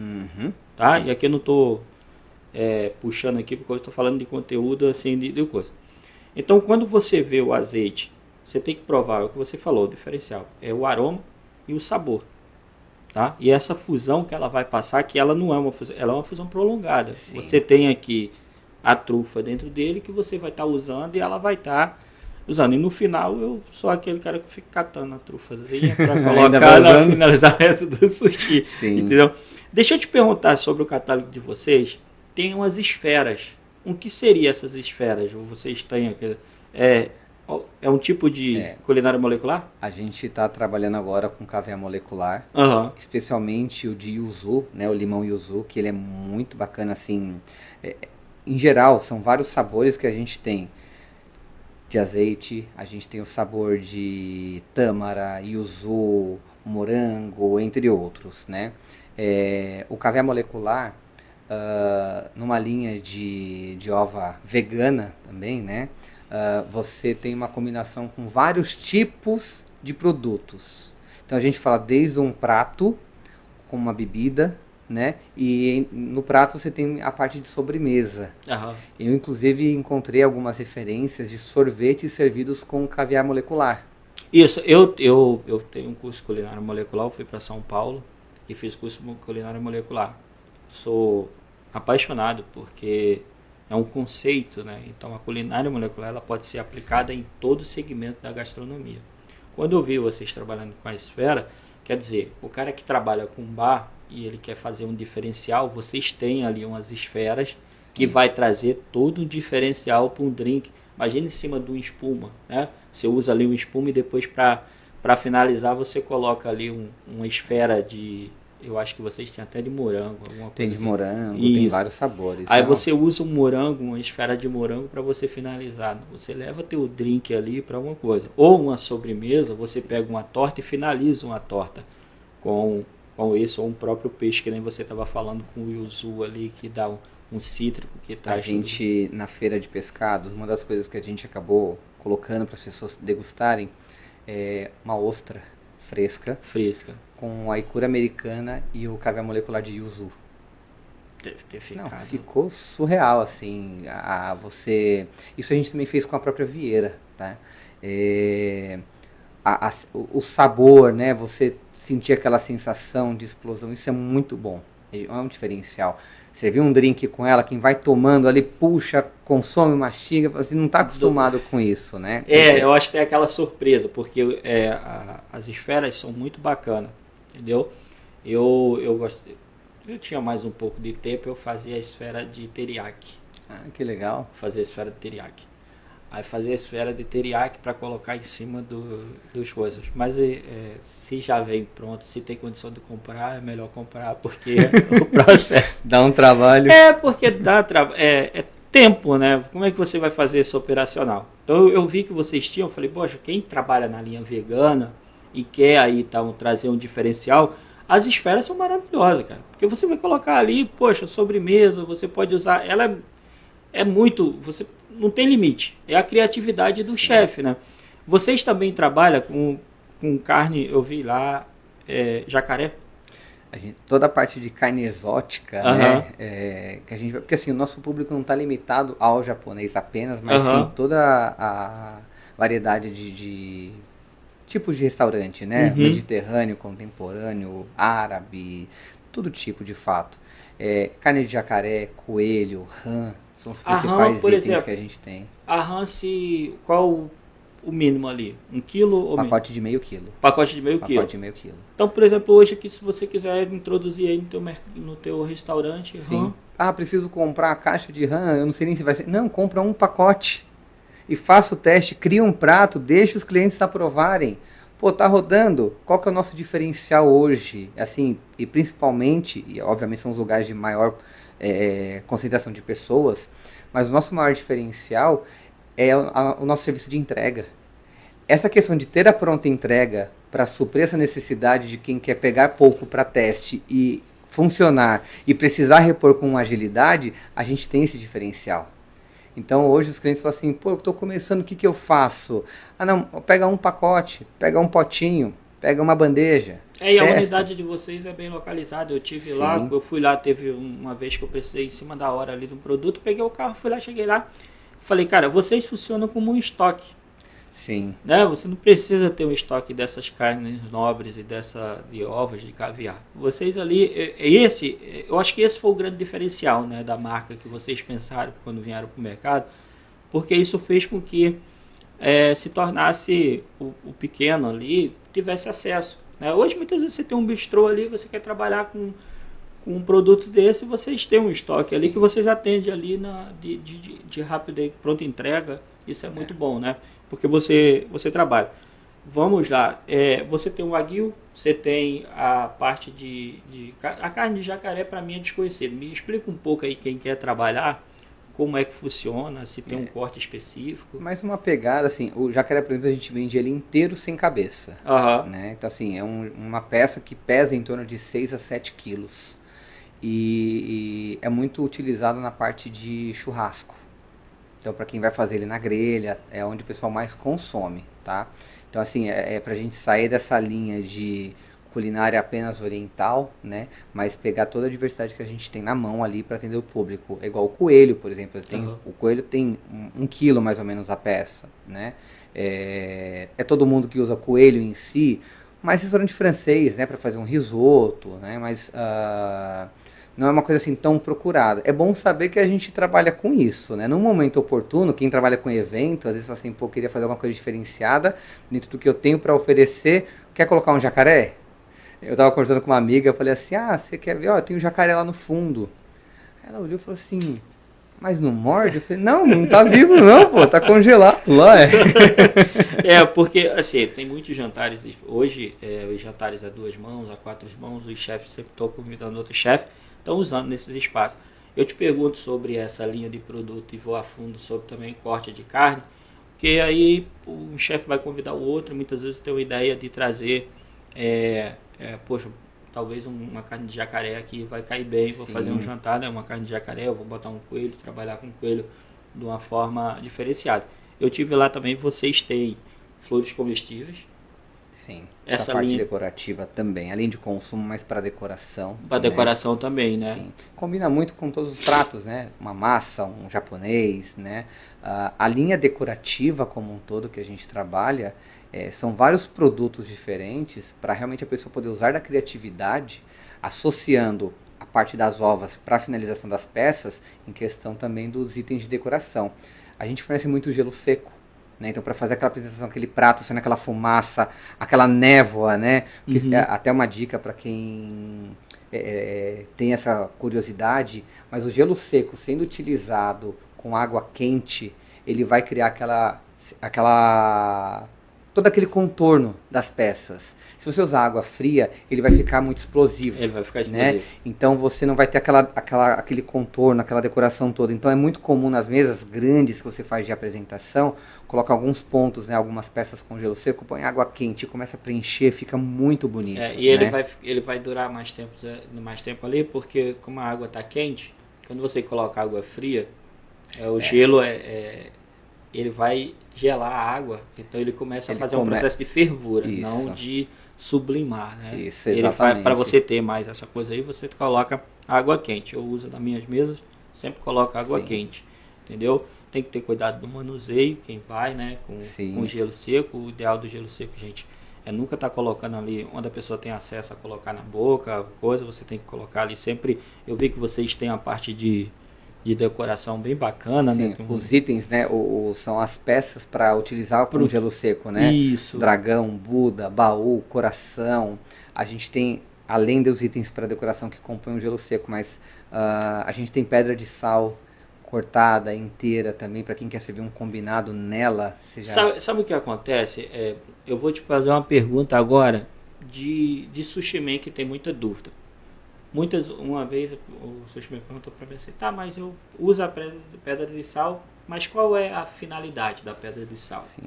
tá? Sim. E aqui eu não estou puxando aqui, porque eu estou falando de conteúdo assim, de coisa. Então, quando você vê o azeite, você tem que provar, o que você falou, o diferencial, é o aroma e o sabor. Tá? E essa fusão que ela vai passar, que ela não é uma fusão, ela é uma fusão prolongada. Sim. Você tem aqui a trufa dentro dele que você vai estar usando e ela vai estar usando. E no final eu sou aquele cara que fica catando a trufazinha para colocar na finalizamento do sushi. Sim. Entendeu? Deixa eu te perguntar sobre o catálogo de vocês. Tem umas esferas. O que seriam essas esferas? Vocês têm aqui? É um tipo de culinária molecular? A gente está trabalhando agora com caviar molecular, especialmente o de yuzu, né, o limão yuzu, que ele é muito bacana, assim, em geral, são vários sabores que a gente tem de azeite, a gente tem o sabor de tâmara, yuzu, morango, entre outros, né. O caviar molecular, numa linha de ova vegana também, né, você tem uma combinação com vários tipos de produtos. Então a gente fala desde um prato com uma bebida, né? E no prato você tem a parte de sobremesa. Eu inclusive encontrei algumas referências de sorvetes servidos com caviar molecular. Isso, eu tenho um curso de culinária molecular, eu fui para São Paulo e fiz curso de culinária molecular. Sou apaixonado porque é um conceito, né? Então a culinária molecular ela pode ser aplicada em todo o segmento da gastronomia. Quando eu vi vocês trabalhando com a esfera, quer dizer, o cara que trabalha com bar e ele quer fazer um diferencial, vocês têm ali umas esferas que vai trazer todo um diferencial para um drink. Imagina em cima de uma espuma, né? Você usa ali uma espuma e depois para finalizar você coloca ali uma esfera de... Eu acho que vocês têm até de morango. Tem de morango, tem vários sabores. Aí você usa um morango, uma esfera de morango para você finalizar. Você leva teu drink ali para uma coisa. Ou uma sobremesa, você pega uma torta e finaliza uma torta com esse ou um próprio peixe, que nem você estava falando com o yuzu ali, que dá um cítrico. Que traz a gente, na feira de pescados, uma das coisas que a gente acabou colocando para as pessoas degustarem é uma ostra fresca. Com a icura americana e o caviar molecular de yuzu. Deve ter ficado. Não, ficou surreal, assim. Isso a gente também fez com a própria Vieira, tá? O sabor, né? Você sentir aquela sensação de explosão, isso é muito bom. É um diferencial. Você viu um drink com ela, quem vai tomando ali, puxa, consome, mastiga, você não está acostumado com isso, né? Eu acho que tem aquela surpresa, porque as esferas são muito bacanas, entendeu? Eu gostei. Eu tinha mais um pouco de tempo, eu fazia a esfera de teriyaki. Ah, que legal. Fazia a esfera de teriyaki. Aí fazia a esfera de teriyaki para colocar em cima dos coisas. Mas se já vem pronto, se tem condição de comprar, é melhor comprar, porque o processo... Dá um trabalho. Porque dá trabalho. É tempo, né? Como é que você vai fazer isso operacional? Então eu vi que vocês tinham, eu falei, poxa, quem trabalha na linha vegana e quer aí trazer um diferencial, as esferas são maravilhosas, cara. Porque você vai colocar ali, poxa, sobremesa, você pode usar... Ela é muito... Você não tem limite. É a criatividade do chefe, né? Vocês também trabalham com carne, eu vi lá, jacaré? Toda a parte de carne exótica, né? Que a gente, porque assim, o nosso público não está limitado ao japonês apenas, mas sim toda a variedade de tipos de restaurante, né? Mediterrâneo, contemporâneo, árabe, todo tipo de fato. Carne de jacaré, coelho, rã, são os principais itens exemplo, que a gente tem. A rã, qual o mínimo ali? 1 quilo ou pacote de meio quilo. Pacote de meio quilo. Então, por exemplo, hoje aqui, se você quiser introduzir aí no teu restaurante, sim. Rã. Preciso comprar a caixa de rã, eu não sei nem se vai ser. Não, compra um pacote e faça o teste, cria um prato, deixa os clientes aprovarem. Pô, tá rodando, qual que é o nosso diferencial hoje? Assim, e principalmente, e obviamente são os lugares de maior concentração de pessoas, mas o nosso maior diferencial é o nosso serviço de entrega. Essa questão de ter a pronta entrega para suprir essa necessidade de quem quer pegar pouco para teste e funcionar e precisar repor com agilidade, a gente tem esse diferencial. Então hoje os clientes falam assim, pô, eu estou começando, o que eu faço? Ah não, pega um pacote, pega um potinho, pega uma bandeja. E a unidade de vocês é bem localizada. Eu tive lá, eu fui lá, teve uma vez que eu precisei em cima da hora ali do produto, peguei o carro, fui lá, cheguei lá, falei, cara, vocês funcionam como um estoque. Sim. Né? Você não precisa ter um estoque dessas carnes nobres e de ovos, de caviar. Vocês ali, eu acho que esse foi o grande diferencial, né, da marca que vocês pensaram quando vieram para o mercado, porque isso fez com que se tornasse o pequeno ali, tivesse acesso. Né? Hoje muitas vezes você tem um bistrô ali, você quer trabalhar com um produto desse, vocês têm um estoque ali que vocês atendem ali de rápida e pronta entrega. Isso é muito bom, né? Porque você trabalha. Vamos lá, você tem o wagyu, você tem a parte a carne de jacaré para mim é desconhecida. Me explica um pouco aí quem quer trabalhar, como é que funciona, se tem um corte específico. Mais uma pegada, assim, o jacaré, por exemplo, a gente vende ele inteiro sem cabeça. Né? Então, assim, é uma peça que pesa em torno de 6 a 7 quilos. E é muito utilizado na parte de churrasco. Então, para quem vai fazer ele na grelha, é onde o pessoal mais consome, tá? Então, assim, pra gente sair dessa linha de culinária apenas oriental, né? Mas pegar toda a diversidade que a gente tem na mão ali para atender o público. É igual o coelho, por exemplo. O coelho tem 1 quilo, mais ou menos, a peça, né? É todo mundo que usa coelho em si, mas restaurante francês, né? Para fazer um risoto, né? Mas... não é uma coisa assim tão procurada. É bom saber que a gente trabalha com isso, né? Num momento oportuno, quem trabalha com evento, às vezes fala assim, pô, queria fazer alguma coisa diferenciada dentro do que eu tenho para oferecer. Quer colocar um jacaré? Eu tava conversando com uma amiga, eu falei assim, você quer ver? Ó, tem um jacaré lá no fundo. Ela olhou e falou assim, mas não morde? Eu falei, não tá vivo não, pô, tá congelado lá. Porque, assim, tem muitos jantares, hoje, os jantares a 2 mãos, a 4 mãos, os chefes sempre estão convidando outro chefe, estão usando nesses espaços. Eu te pergunto sobre essa linha de produto e vou a fundo sobre também corte de carne, porque aí um chefe vai convidar o outro, muitas vezes tem uma ideia de trazer, poxa, talvez uma carne de jacaré aqui vai cair bem, vou fazer um jantar, né, uma carne de jacaré, eu vou botar um coelho, trabalhar com coelho de uma forma diferenciada. Eu tive lá também, vocês têm flores comestíveis. Sim, essa parte decorativa também, além de consumo, mas para decoração. Para decoração também, né? Sim, combina muito com todos os pratos, né? Uma massa, um japonês, né? A linha decorativa como um todo que a gente trabalha, são vários produtos diferentes para realmente a pessoa poder usar da criatividade, associando a parte das ovas para a finalização das peças, em questão também dos itens de decoração. A gente fornece muito gelo seco. Né? Então, para fazer aquela apresentação, aquele prato, sendo aquela fumaça, aquela névoa, né? Até uma dica para quem tem essa curiosidade, mas o gelo seco sendo utilizado com água quente, ele vai criar todo aquele contorno das peças. Se você usar água fria, ele vai ficar muito explosivo. Ele vai ficar explosivo. Né? Então você não vai ter aquele contorno, aquela decoração toda. Então é muito comum nas mesas grandes que você faz de apresentação, coloca alguns pontos, né, algumas peças com gelo seco, põe água quente, começa a preencher, fica muito bonito. E ele vai durar mais tempo ali, porque como a água está quente, quando você coloca água fria, o gelo ele vai gelar a água, então ele começa a fazer um processo de fervura, não de sublimar, né? Isso, exatamente. Para você ter mais essa coisa aí, você coloca água quente. Eu uso nas minhas mesas, sempre coloco água quente, entendeu? Tem que ter cuidado do manuseio, quem vai, né, com gelo seco. O ideal do gelo seco, gente, é nunca estar colocando ali onde a pessoa tem acesso a colocar na boca, você tem que colocar ali sempre. Eu vi que vocês têm a parte de decoração bem bacana, né? Os itens, né? São as peças para utilizar para o gelo seco, né? Isso. Dragão, Buda, baú, coração. A gente tem, além dos itens para decoração que compõem o gelo seco, mas a gente tem pedra de sal cortada inteira também, para quem quer servir um combinado nela. Sabe o que acontece? Eu vou te fazer uma pergunta agora de sushi man, que tem muita dúvida. Uma vez o sushi me perguntou para mim assim, mas eu uso a pedra de sal, mas qual é a finalidade da pedra de sal? Sim.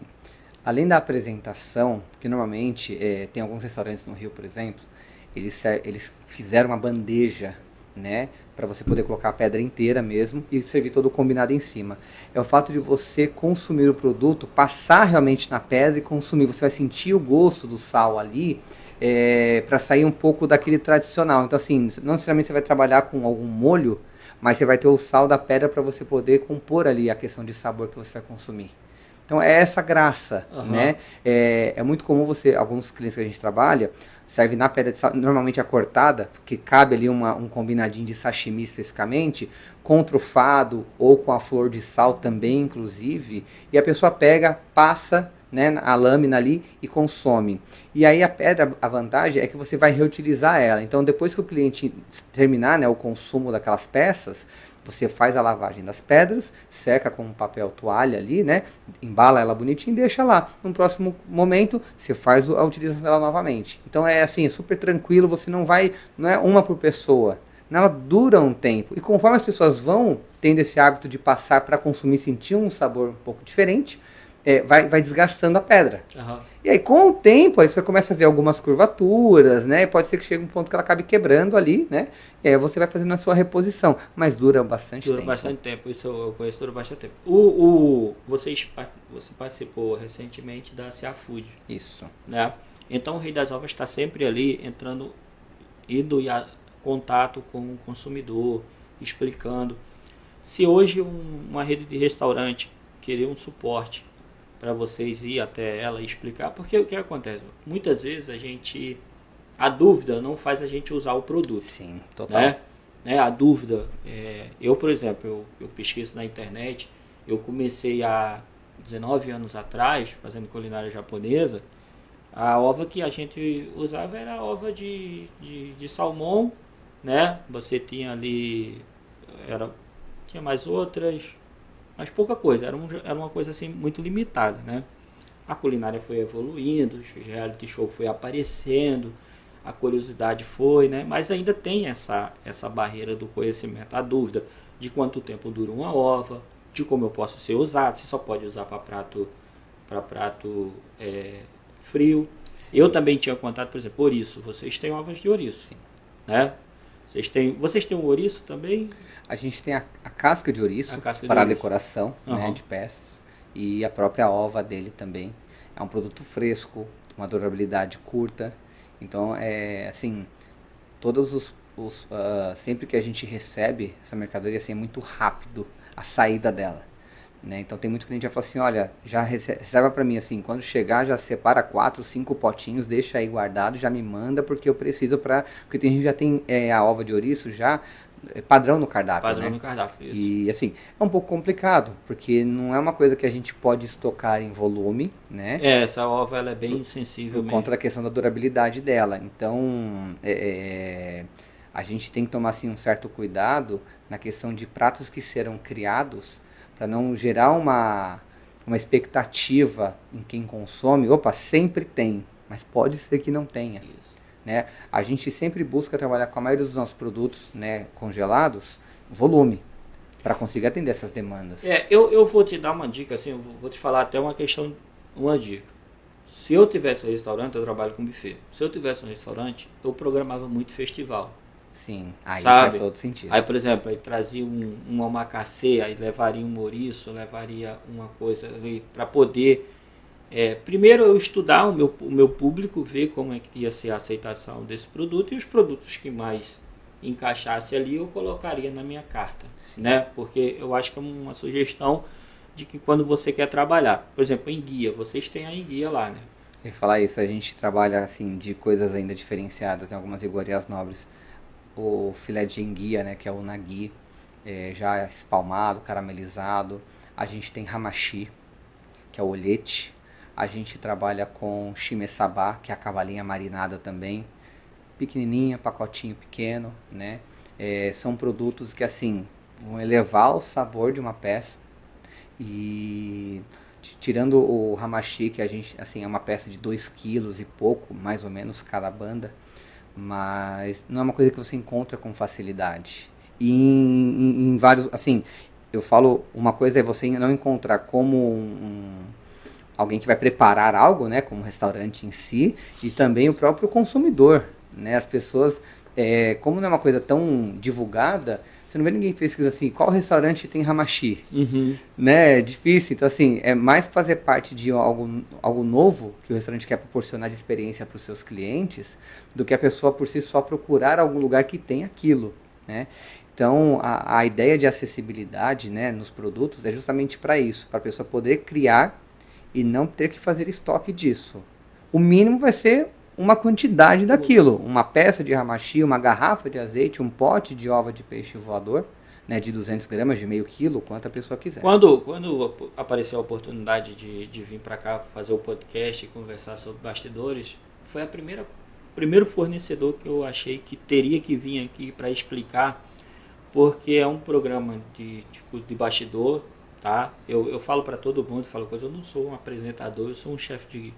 além da apresentação, que normalmente tem alguns restaurantes no Rio, por exemplo, eles fizeram uma bandeja, né, para você poder colocar a pedra inteira mesmo e servir todo o combinado em cima. É o fato de você consumir o produto, passar realmente na pedra e consumir. Você vai sentir o gosto do sal ali, para sair um pouco daquele tradicional. Então, assim, não necessariamente você vai trabalhar com algum molho, mas você vai ter o sal da pedra para você poder compor ali a questão de sabor que você vai consumir. Então é essa graça, né? É muito comum alguns clientes que a gente trabalha, serve na pedra de sal, normalmente a cortada, porque cabe ali um combinadinho de sashimi especificamente, com trufado ou com a flor de sal também, inclusive, e a pessoa pega, passa, né, a lâmina ali e consome. E aí a pedra, a vantagem é que você vai reutilizar ela. Então depois que o cliente terminar, né, o consumo daquelas peças, você faz a lavagem das pedras, seca com um papel toalha ali, né? Embala ela bonitinho e deixa lá. No próximo momento, você faz a utilização dela novamente. Então é assim, é super tranquilo, você não é uma por pessoa. Ela dura um tempo. E conforme as pessoas vão tendo esse hábito de passar para consumir, sentir um sabor um pouco diferente, vai desgastando a pedra. E aí, com o tempo, aí você começa a ver algumas curvaturas, né? Pode ser que chegue um ponto que ela acabe quebrando ali, né? E aí você vai fazendo a sua reposição. Mas dura bastante tempo. Dura bastante tempo, isso eu conheço, dura bastante tempo. Você participou recentemente da CA Food. Isso. Né? Então o Rei das Ovas está sempre ali indo em contato com o consumidor, explicando. Se hoje uma rede de restaurante querer um suporte para vocês ir até ela e explicar, porque o que acontece? Muitas vezes a dúvida não faz a gente usar o produto. Sim, total. Né? A dúvida, eu, por exemplo, eu pesquiso na internet, eu comecei há 19 anos atrás, fazendo culinária japonesa, a ova que a gente usava era a ova de salmão, né? Você tinha ali, tinha mais outras, mas pouca coisa, era uma coisa assim muito limitada, né? A culinária foi evoluindo, o reality show foi aparecendo, a curiosidade foi, né? Mas ainda tem essa barreira do conhecimento, a dúvida de quanto tempo dura uma ova, de como eu posso ser usado, se só pode usar para prato frio. Sim. Eu também tinha contato, por exemplo, ouriço. Vocês têm ovas de ouriço, sim, né? Vocês têm um ouriço também? A gente tem a casca de ouriço para decoração, né, de peças. E a própria ova dele também. É um produto fresco, uma durabilidade curta. Então, assim, sempre que a gente recebe essa mercadoria, assim, é muito rápido a saída dela. Né? Então tem muito cliente que já fala assim, olha, já reserva para mim assim, quando chegar já separa 4, 5 potinhos, deixa aí guardado, já me manda porque eu preciso porque tem gente que já tem a ova de ouriço já padrão no cardápio, padrão, né? No cardápio, isso. E assim, é um pouco complicado, porque não é uma coisa que a gente pode estocar em volume, né? Essa ova ela é bem sensível mesmo. Contra a questão da durabilidade dela. Então, a gente tem que tomar assim, um certo cuidado na questão de pratos que serão criados para não gerar uma expectativa em quem consome. Opa, sempre tem, mas pode ser que não tenha. Né? A gente sempre busca trabalhar com a maioria dos nossos produtos, né, congelados, volume, para conseguir atender essas demandas. Eu vou te dar uma dica, assim, eu vou te falar até uma dica. Se eu tivesse um restaurante, eu trabalho com buffet. Se eu tivesse um restaurante, eu programava muito festival. Sim, aí sabe? faz todo sentido. Aí, por exemplo, aí trazia um omakase, aí levaria um ouriço, levaria uma coisa ali para poder... primeiro eu estudar o meu público, ver como é que ia ser a aceitação desse produto e os produtos que mais encaixasse ali eu colocaria na minha carta. Sim. Né? Porque eu acho que é uma sugestão de que quando você quer trabalhar, por exemplo, enguia, vocês têm a enguia lá, né? Eu ia falar isso, a gente trabalha assim de coisas ainda diferenciadas em algumas iguarias nobres. O filé de enguia, né, que é o nagi, já espalmado, caramelizado. A gente tem hamashi, que é o olhete. A gente trabalha com shimesaba, que é a cavalinha marinada também. Pequenininha, pacotinho pequeno, né? São produtos que, assim, vão elevar o sabor de uma peça. E tirando o hamashi, que a gente, assim, é uma peça de 2 quilos e pouco, mais ou menos, cada banda. Mas não é uma coisa que você encontra com facilidade. E em vários, assim, eu falo, uma coisa é você não encontrar como alguém que vai preparar algo, né, como o restaurante em si, e também o próprio consumidor, né? As pessoas, como não é uma coisa tão divulgada, você não vê ninguém pesquisando assim, qual restaurante tem hamashi, né? É difícil, então assim, é mais fazer parte de algo novo que o restaurante quer proporcionar de experiência para os seus clientes, do que a pessoa por si só procurar algum lugar que tem aquilo, né? Então, a ideia de acessibilidade, né, nos produtos é justamente para isso, para a pessoa poder criar e não ter que fazer estoque disso. O mínimo vai ser uma quantidade daquilo, uma peça de hamashi, uma garrafa de azeite, um pote de ova de peixe voador, né, de 200 gramas, de meio quilo, quanto a pessoa quiser. Quando apareceu a oportunidade de vir para cá fazer o podcast e conversar sobre bastidores, foi primeiro fornecedor que eu achei que teria que vir aqui para explicar, porque é um programa de bastidor, tá? Eu falo para todo mundo, eu não sou um apresentador, eu sou um chefe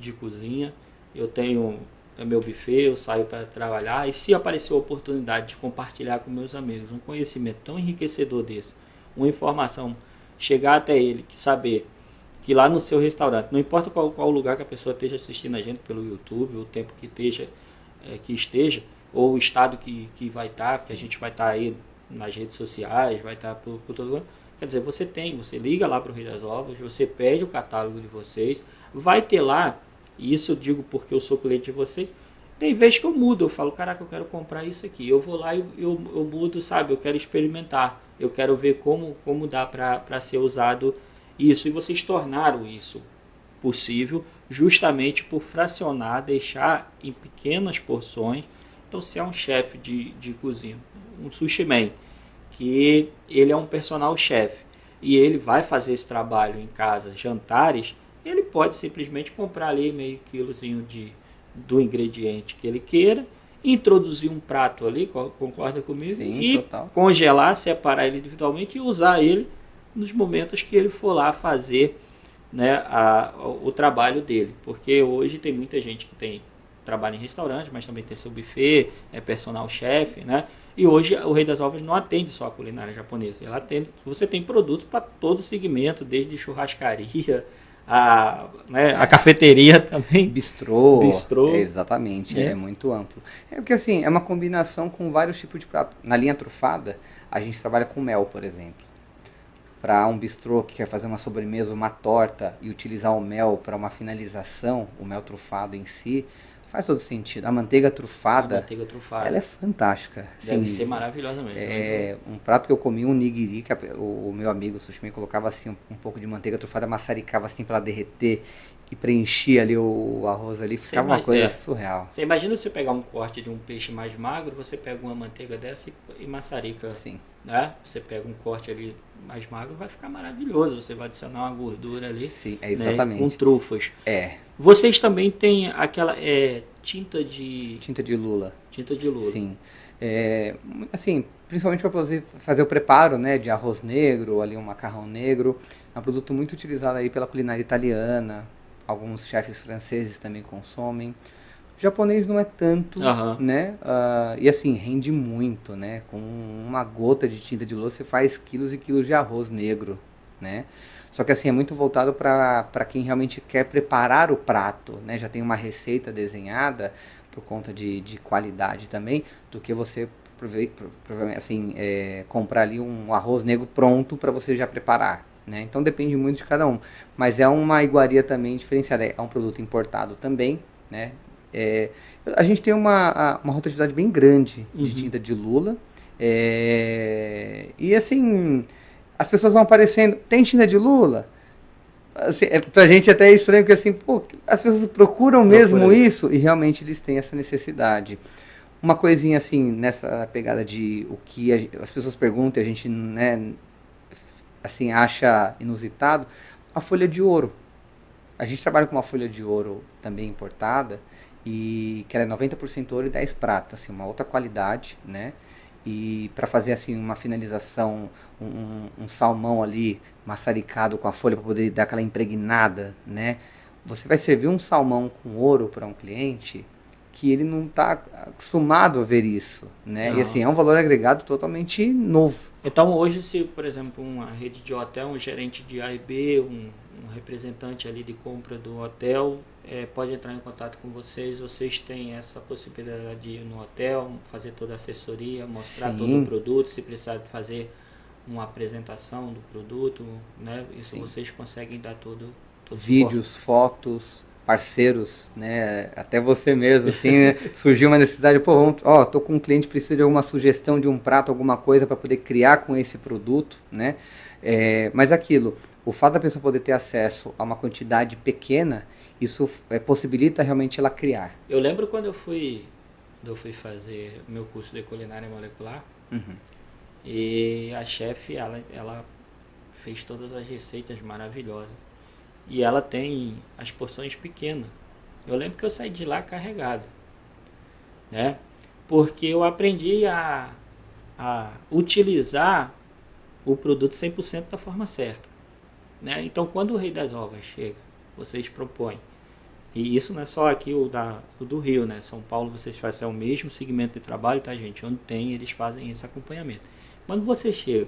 de cozinha, eu tenho meu buffet, eu saio para trabalhar, e se aparecer a oportunidade de compartilhar com meus amigos um conhecimento tão enriquecedor desse, uma informação, chegar até ele, saber que lá no seu restaurante, não importa qual lugar que a pessoa esteja assistindo a gente pelo YouTube, o tempo que esteja, ou o estado que vai estar, que a gente vai estar aí nas redes sociais, vai estar por todo mundo. Quer dizer, você liga lá para o Rei das Ovas, você pede o catálogo de vocês, vai ter lá, e isso eu digo porque eu sou cliente de vocês, tem vezes que eu mudo, eu falo, caraca, eu quero comprar isso aqui, eu vou lá e eu mudo, sabe, eu quero experimentar, eu quero ver como dá para ser usado isso, e vocês tornaram isso possível justamente por fracionar, deixar em pequenas porções. Então, se é um chefe de cozinha, um sushi man, que ele é um personal chef e ele vai fazer esse trabalho em casa, jantares, ele pode simplesmente comprar ali meio quilozinho do ingrediente que ele queira, introduzir um prato ali, concorda comigo? Sim, e total. Congelar, separar ele individualmente e usar ele nos momentos que ele for lá fazer, né, o trabalho dele. Porque hoje tem muita gente que trabalha em restaurante, mas também tem seu buffet, é personal chef, né? E hoje o Rei das Ovas não atende só a culinária japonesa, ela atende, você tem produtos para todo segmento, desde churrascaria, a cafeteria também. Bistrô. Exatamente. É muito amplo. É porque assim, é uma combinação com vários tipos de prato. Na linha trufada, a gente trabalha com mel, por exemplo. Para um bistrô que quer fazer uma sobremesa, uma torta e utilizar o mel para uma finalização, o mel trufado em si, faz todo sentido. A manteiga trufada, ela é fantástica. Deve ser maravilhosa mesmo. É um prato que eu comi, um nigiri, que o meu amigo sushi colocava assim um pouco de manteiga trufada, maçaricava assim para ela derreter e preenchia ali o arroz ali, ficava uma coisa surreal. Você imagina se você pegar um corte de um peixe mais magro, você pega uma manteiga dessa e maçarica. Sim. Né? Você pega um corte ali mais magro, vai ficar maravilhoso. Você vai adicionar uma gordura ali. Sim, exatamente. Né? Com trufas. É. Vocês também têm aquela tinta de lula. Tinta de lula. Sim. Assim, principalmente para você fazer o preparo, né, de arroz negro, ali um macarrão negro. É um produto muito utilizado aí pela culinária italiana. Alguns chefes franceses também consomem. O japonês não é tanto, né? E assim, rende muito, né? Com uma gota de tinta de lula você faz quilos e quilos de arroz negro, né? Só que assim, é muito voltado para quem realmente quer preparar o prato, né? Já tem uma receita desenhada por conta de qualidade também, do que você assim, comprar ali um arroz negro pronto para você já preparar. Né? Então depende muito de cada um, mas é uma iguaria também diferenciada, é um produto importado também, né? A gente tem uma rotatividade bem grande de tinta de lula, e assim, as pessoas vão aparecendo, tem tinta de lula? Assim, pra gente até é estranho, porque assim, as pessoas procuram mesmo isso, e realmente eles têm essa necessidade. Uma coisinha assim, nessa pegada de o que as pessoas perguntam, a gente, né, assim, acha inusitado, a folha de ouro. A gente trabalha com uma folha de ouro também importada, e que ela é 90% ouro e 10 prata, assim, uma outra qualidade, né? E para fazer assim uma finalização, um salmão ali maçaricado com a folha para poder dar aquela impregnada, né? Você vai servir um salmão com ouro para um cliente, que ele não está acostumado a ver isso, né? Não. E assim, é um valor agregado totalmente novo. Então hoje, se por exemplo uma rede de hotel, um gerente de A e B, um representante ali de compra do hotel, pode entrar em contato com vocês têm essa possibilidade de ir no hotel, fazer toda a assessoria, mostrar Sim. todo o produto, se precisar de fazer uma apresentação do produto, né? Isso Sim. vocês conseguem dar todo Vídeos, fotos, parceiros, né? Até você mesmo, assim, né? Surgiu uma necessidade, pô, tô com um cliente que precisa de alguma sugestão de um prato, alguma coisa para poder criar com esse produto, né? Mas aquilo, o fato da pessoa poder ter acesso a uma quantidade pequena, isso possibilita realmente ela criar. Eu lembro quando eu fui fazer meu curso de culinária molecular, e a chefe, ela fez todas as receitas maravilhosas. E ela tem as porções pequenas. Eu lembro que eu saí de lá carregado, né? Porque eu aprendi a utilizar o produto 100% da forma certa, né? Então, quando o Rei das Ovas chega, vocês propõem, e isso não é só aqui o do Rio, né? São Paulo vocês fazem o mesmo segmento de trabalho, tá, gente? Onde tem, eles fazem esse acompanhamento. Quando você chega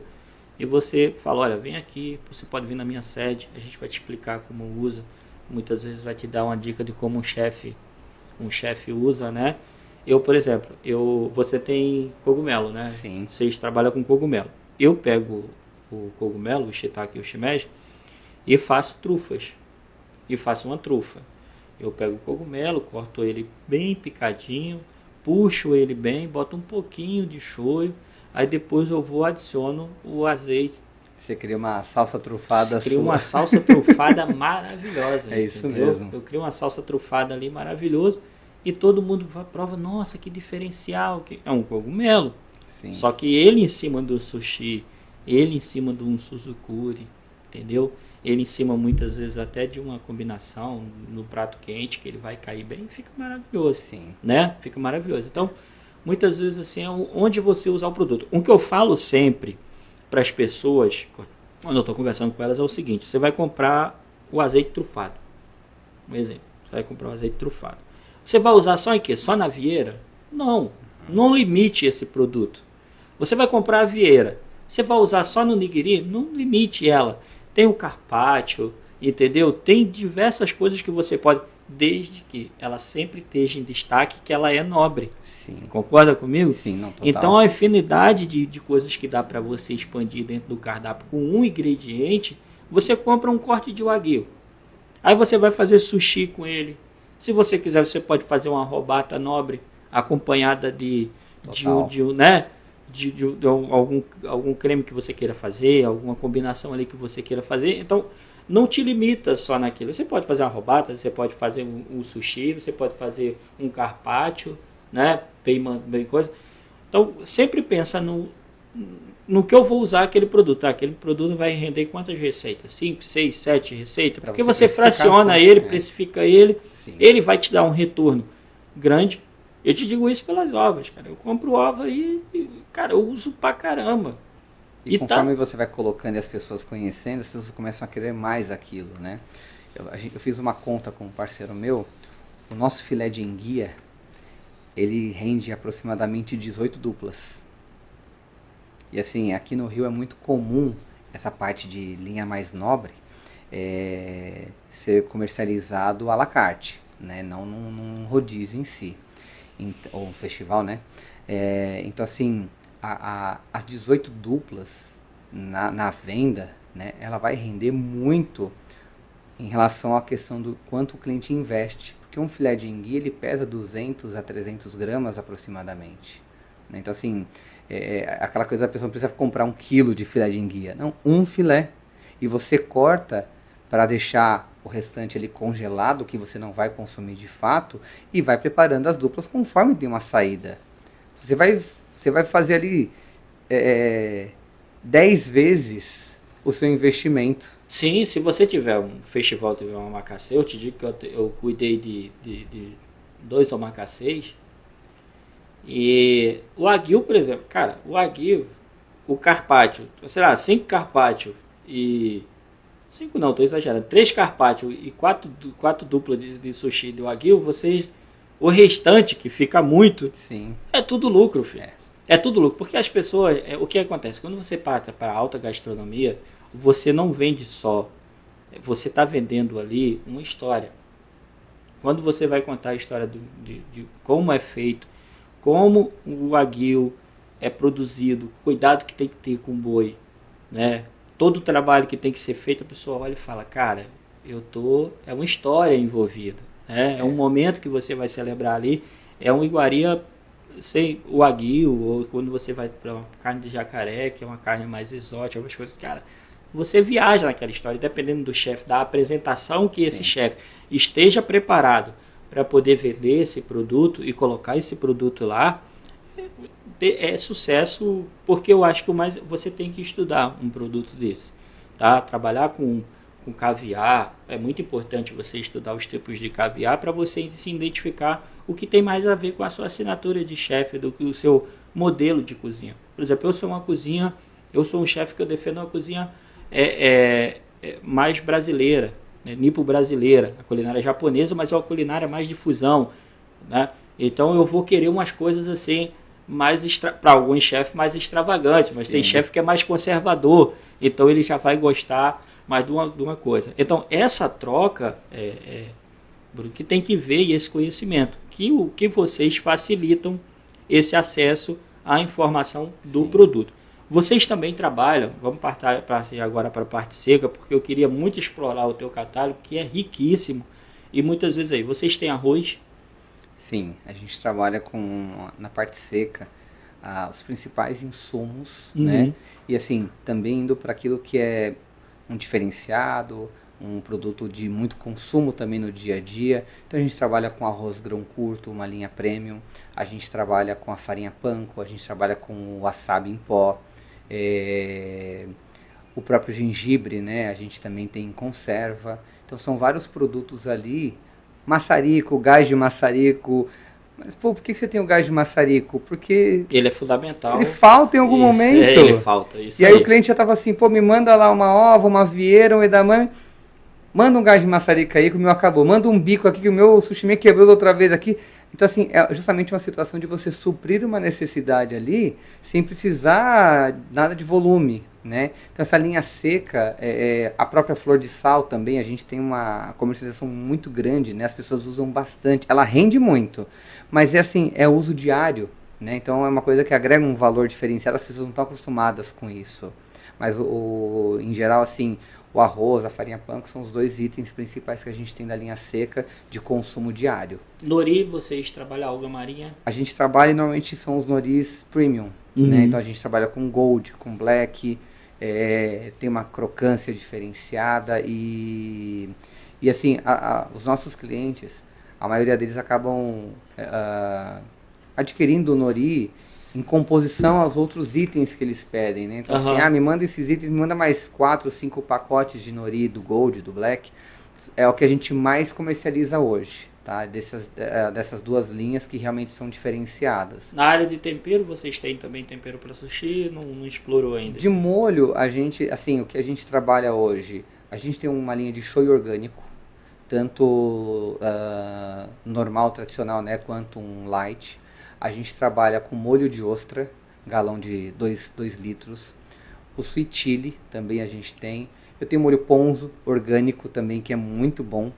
e você fala, olha, vem aqui, você pode vir na minha sede, a gente vai te explicar como usa, muitas vezes vai te dar uma dica de como um chefe usa, né? Eu, por exemplo, você tem cogumelo, né? Sim. Vocês trabalham com cogumelo. Eu pego o cogumelo, o shiitake e o shimeji, e faço trufas. E faço uma trufa. Eu pego o cogumelo, corto ele bem picadinho, puxo ele bem, boto um pouquinho de shoyu, aí depois eu adiciono o azeite. Você cria uma salsa trufada. Cria uma salsa trufada maravilhosa. É isso entendeu? mesmo. Eu crio uma salsa trufada ali maravilhosa e todo mundo prova, nossa, que diferencial. É um cogumelo. Sim. Só que ele em cima do sushi, ele em cima de um suzukuri, entendeu? Ele em cima muitas vezes até de uma combinação no prato quente, que ele vai cair bem, fica maravilhoso. Sim. Né? Fica maravilhoso. Então, muitas vezes assim, é onde você usar o produto. O que eu falo sempre para as pessoas, quando eu estou conversando com elas, é o seguinte: você vai comprar o azeite trufado. Um exemplo, você vai comprar o azeite trufado. Você vai usar só em quê? Só na vieira? Não. Não limite esse produto. Você vai comprar a vieira. Você vai usar só no nigiri? Não limite ela. Tem o carpaccio, entendeu? Tem diversas coisas que você pode, desde que ela sempre esteja em destaque, que ela é nobre. Sim. Concorda comigo? Sim, não, total. Então a infinidade de coisas que dá para você expandir dentro do cardápio com um ingrediente, você compra um corte de wagyu. Aí você vai fazer sushi com ele. Se você quiser, você pode fazer uma robata nobre acompanhada de algum creme que você queira fazer, alguma combinação ali que você queira fazer. Então, não te limita só naquilo. Você pode fazer uma robata, você pode fazer um sushi, você pode fazer um carpaccio, né? Bem coisa. Então, sempre pensa no que eu vou usar aquele produto. Tá? Aquele produto vai render quantas receitas? 5, 6, 7 receitas? Porque você fraciona ele, precifica ele, sim, ele vai te dar um retorno grande. Eu te digo isso pelas ovas, cara. Eu compro ova e cara, eu uso pra caramba. E conforme você vai colocando e as pessoas conhecendo, as pessoas começam a querer mais aquilo, né? Eu fiz uma conta com um parceiro meu, o nosso filé de enguia, ele rende aproximadamente 18 duplas. E assim, aqui no Rio é muito comum essa parte de linha mais nobre ser comercializado à la carte, né? Não num rodízio em si. Ou um festival, né? Então assim, as 18 duplas na venda, né? Ela vai render muito em relação à questão do quanto o cliente investe, porque um filé de enguia ele pesa 200 a 300 gramas aproximadamente, né? Então assim, aquela coisa da pessoa não precisa comprar 1 quilo de filé de enguia, não, um filé, e você corta para deixar o restante ali congelado, que você não vai consumir de fato, e vai preparando as duplas conforme tem uma saída. Você vai fazer ali 10 vezes o seu investimento. Sim, se você tiver um festival, tiver uma omakase, eu te digo que eu cuidei de 2 omakasês. E o wagyu, por exemplo, cara, o wagyu, o carpaccio, sei lá, 5 carpaccio e 5 não, estou exagerando. 3 carpaccio e 4 duplas de sushi de wagyu, O restante, que fica muito, Sim. é tudo lucro, filho. É tudo lucro. Porque as pessoas... o que acontece? Quando você parte para a alta gastronomia, você não vende só. Você está vendendo ali uma história. Quando você vai contar a história de como é feito, como o wagyu é produzido, cuidado que tem que ter com o boi, né? Todo o trabalho que tem que ser feito, a pessoa olha e fala, cara, é uma história envolvida, né? É um momento que você vai celebrar ali, é uma iguaria sem o wagyu, ou quando você vai para uma carne de jacaré, que é uma carne mais exótica, algumas coisas, cara, você viaja naquela história, dependendo do chefe, da apresentação que esse chefe esteja preparado para poder vender esse produto e colocar esse produto lá, é sucesso, porque eu acho que você tem que estudar um produto desse, tá? Trabalhar com caviar, é muito importante você estudar os tipos de caviar para você se identificar o que tem mais a ver com a sua assinatura de chefe, do que o seu modelo de cozinha. Por exemplo, eu sou um chefe que eu defendo uma cozinha mais brasileira, né? Nipo-brasileira, a culinária japonesa, mas é uma culinária mais de fusão, né? Então eu vou querer umas coisas assim, para alguns chefes mais extravagantes, mas tem chefe que é mais conservador, então ele já vai gostar mais de uma coisa. Então essa troca, Bruno, que tem que ver esse conhecimento, que vocês facilitam esse acesso à informação do produto. Vocês também trabalham, vamos partir agora para a parte seca, porque eu queria muito explorar o teu catálogo, que é riquíssimo, e muitas vezes aí, vocês têm arroz? Sim, a gente trabalha na parte seca, os principais insumos, né? E assim, também indo para aquilo que é um diferenciado, um produto de muito consumo também no dia a dia. Então a gente trabalha com arroz grão curto, uma linha premium, a gente trabalha com a farinha panko, a gente trabalha com o wasabi em pó, o próprio gengibre, né? A gente também tem em conserva. Então são vários produtos ali. Maçarico, gás de maçarico. Mas, pô, por que você tem o gás de maçarico? Porque ele é fundamental. Ele falta em algum momento. Ele falta, isso e aí o cliente já tava assim, pô, me manda lá uma ova, uma vieira, um edamame. Manda um gás de maçarico aí que o meu acabou. Manda um bico aqui que o meu sushi quebrou da outra vez aqui. Então, assim, é justamente uma situação de você suprir uma necessidade ali sem precisar nada de volume, né? Então, essa linha seca, a própria flor de sal também, a gente tem uma comercialização muito grande, né? As pessoas usam bastante. Ela rende muito, mas é uso diário, né? Então, é uma coisa que agrega um valor diferenciado. As pessoas não estão acostumadas com isso. Mas, em geral, assim, o arroz, a farinha panko são os dois itens principais que a gente tem da linha seca de consumo diário. Nori, vocês trabalham alga marinha? A gente trabalha e normalmente são os noris premium, né? Então a gente trabalha com gold, com black, tem uma crocância diferenciada e assim, os nossos clientes, a maioria deles acabam adquirindo o nori em composição aos outros itens que eles pedem, né? Então assim, me manda esses itens, me manda mais 4 ou 5 pacotes de nori, do gold, do black. É o que a gente mais comercializa hoje, tá? Dessas duas linhas que realmente são diferenciadas. Na área de tempero, vocês têm também tempero para sushi? Não explorou ainda? De molho, a gente, assim, o que a gente trabalha hoje, a gente tem uma linha de shoyu orgânico, tanto normal, tradicional, né, quanto um light. A gente trabalha com molho de ostra, galão de 2 litros. O sweet chili também a gente tem. Eu tenho molho ponzu orgânico também, que é muito bom.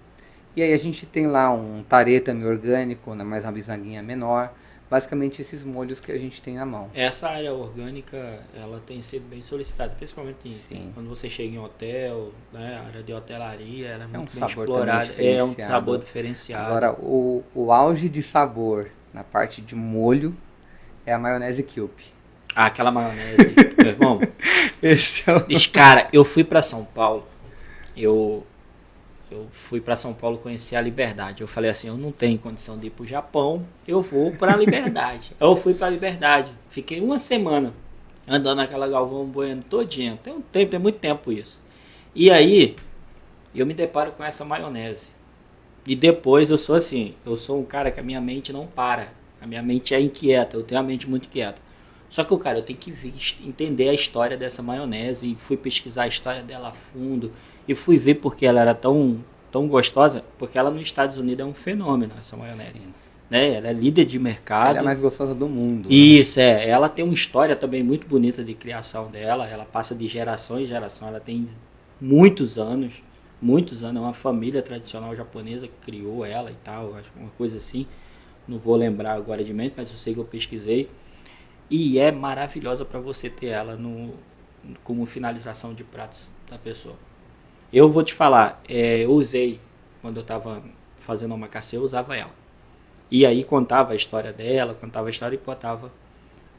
E aí a gente tem lá um tarê também orgânico, mais uma bisnaguinha menor. Basicamente esses molhos que a gente tem na mão. Essa área orgânica, ela tem sido bem solicitada, principalmente quando você chega em hotel, né, a área de hotelaria, ela é muito bem explorada. É um sabor diferenciado. Agora, o auge de sabor na parte de molho é a maionese Cube. Ah, aquela maionese, meu irmão. Cara, eu fui para São Paulo. Eu fui para São Paulo conhecer a Liberdade. Eu falei assim, eu não tenho condição de ir pro Japão, eu vou para a Liberdade. Eu fui para a Liberdade. Fiquei uma semana andando naquela Galvão Bueno todinha. Tem muito tempo isso. E aí, eu me deparo com essa maionese. E depois eu sou um cara que a minha mente não para. A minha mente é inquieta, eu tenho a mente muito inquieta. Só que, cara, eu tenho que entender a história dessa maionese. E fui pesquisar a história dela a fundo. E fui ver porque ela era tão gostosa. Porque ela nos Estados Unidos é um fenômeno, essa maionese. né? Ela é líder de mercado. Ela é a mais gostosa do mundo. Isso, ela tem uma história também muito bonita de criação dela. Ela passa de geração em geração. Ela tem muitos anos. É uma família tradicional japonesa que criou ela e tal. Acho uma coisa assim. Não vou lembrar agora de mente, mas eu sei que eu pesquisei. E é maravilhosa para você ter ela como finalização de pratos da pessoa. Eu vou te falar, eu usei, quando eu estava fazendo omakase, eu usava ela. E aí contava a história dela, contava a história e botava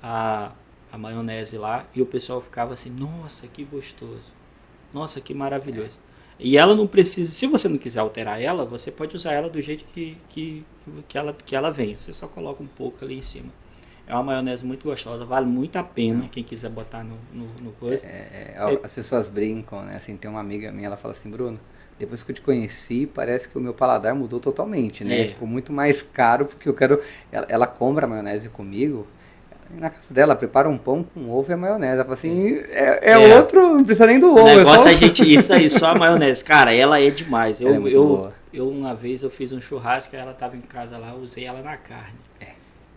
a maionese lá. E o pessoal ficava assim, nossa, que gostoso. Nossa, que maravilhoso. E ela não precisa, se você não quiser alterar ela, você pode usar ela do jeito que ela vem. Você só coloca um pouco ali em cima. É uma maionese muito gostosa, vale muito a pena quem quiser botar no coisa. As pessoas brincam, né? Assim, tem uma amiga minha, ela fala assim, Bruno, depois que eu te conheci, parece que o meu paladar mudou totalmente, né? Ficou muito mais caro, porque eu quero... Ela compra a maionese comigo, na casa dela, prepara um pão com ovo e a maionese. Ela fala assim, outro, não precisa nem do ovo. O negócio isso aí, só a maionese. Cara, ela é demais. Eu uma vez eu fiz um churrasco, ela tava em casa lá, usei ela na carne.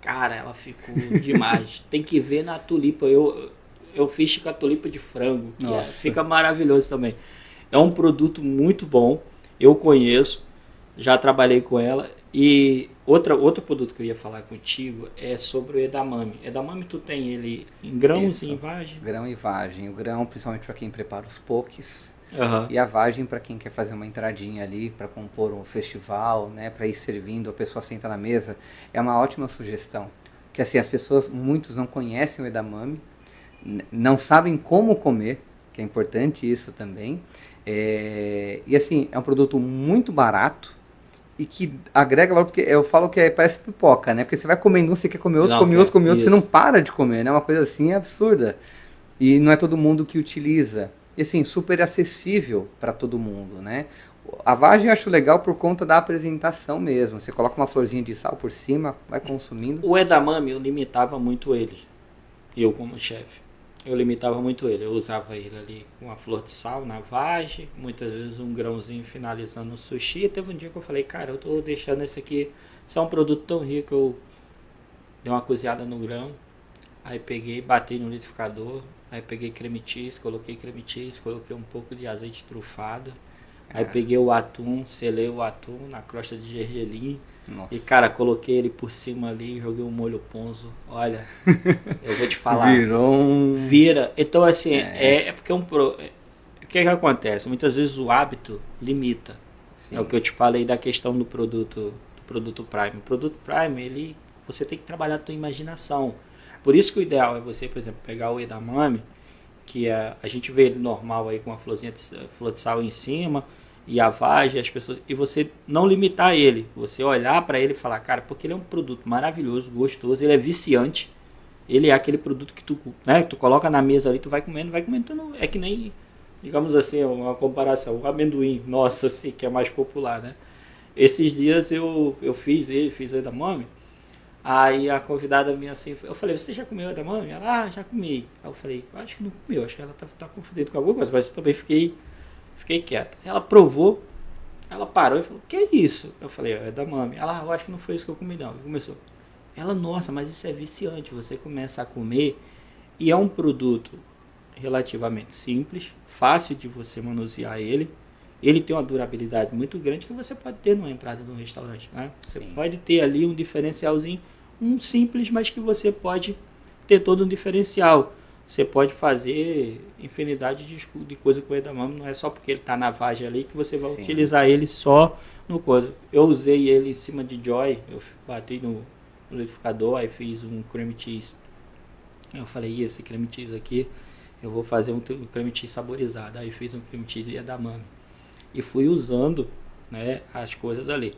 Cara, ela ficou demais. Tem que ver na tulipa. Eu fiz com a tulipa de frango, que fica maravilhoso também. É um produto muito bom. Eu conheço, já trabalhei com ela. E outro produto que eu ia falar contigo é sobre o edamame. Edamame tu tem ele em grãos e em vagem? Grão e vagem. O grão, principalmente para quem prepara os pokés. Uhum. E a vagem para quem quer fazer uma entradinha ali, para compor um festival, né, para ir servindo, a pessoa senta na mesa. É uma ótima sugestão. Porque assim, muitos não conhecem o edamame, não sabem como comer, que é importante isso também. E assim, é um produto muito barato e que agrega valor, porque eu falo que parece pipoca, né? Porque você vai comendo um, você quer comer outro, come outro, você não para de comer, né? Uma coisa assim absurda. E não é todo mundo que utiliza. E assim, super acessível para todo mundo, né? A vagem eu acho legal por conta da apresentação mesmo. Você coloca uma florzinha de sal por cima, vai consumindo. O edamame eu limitava muito ele. Eu como chefe. Eu limitava muito ele. Eu usava ele ali com uma flor de sal na vagem, muitas vezes um grãozinho finalizando o sushi. E teve um dia que eu falei, cara, eu tô deixando esse aqui, isso é um produto tão rico, eu dei uma cozinhada no grão, aí peguei, bati no liquidificador, aí peguei creme cheese, coloquei um pouco de azeite trufado, aí peguei o atum, selei o atum na crosta de gergelim. Nossa. E cara, coloquei ele por cima ali, joguei um molho ponzo. Olha, eu vou te falar. Vira. Então assim, é porque o que acontece? Muitas vezes o hábito limita. Sim. É o que eu te falei da questão do produto Prime. O produto Prime, você tem que trabalhar a tua imaginação. Por isso que o ideal é você, por exemplo, pegar o edamame, que a gente vê ele normal aí com uma flor de sal em cima, e a vagem, as pessoas, e você não limitar ele, você olhar para ele e falar, cara, porque ele é um produto maravilhoso, gostoso, ele é viciante, ele é aquele produto que tu coloca na mesa ali, tu vai comendo, é que nem, digamos assim, uma comparação, o amendoim, nossa, assim, que é mais popular, né? Esses dias eu fiz o edamame, aí a convidada minha assim, eu falei, você já comeu edamame? Ela, já comi. Aí eu falei, acho que não comeu, acho que ela tá confundindo com alguma coisa, mas eu também fiquei quieta. Ela provou, ela parou e falou, que é isso? Eu falei, é edamame. Ela, eu acho que não foi isso que eu comi não. Começou. Ela, nossa, mas isso é viciante. Você começa a comer e é um produto relativamente simples, fácil de você manusear ele. Ele tem uma durabilidade muito grande que você pode ter numa entrada de um restaurante, né? Você Sim. pode ter ali um diferencialzinho, um simples, mas que você pode ter todo um diferencial. Você pode fazer infinidade de coisa com o edamame, não é só porque ele está na vagem ali que você vai Sim. utilizar ele só no coisa. Eu usei ele em cima de Joy, eu bati no liquidificador, aí fiz um cream cheese. Eu falei, esse cream cheese aqui, eu vou fazer um cream cheese saborizado. Aí fiz um cream cheese de edamame. E fui usando, né, as coisas ali.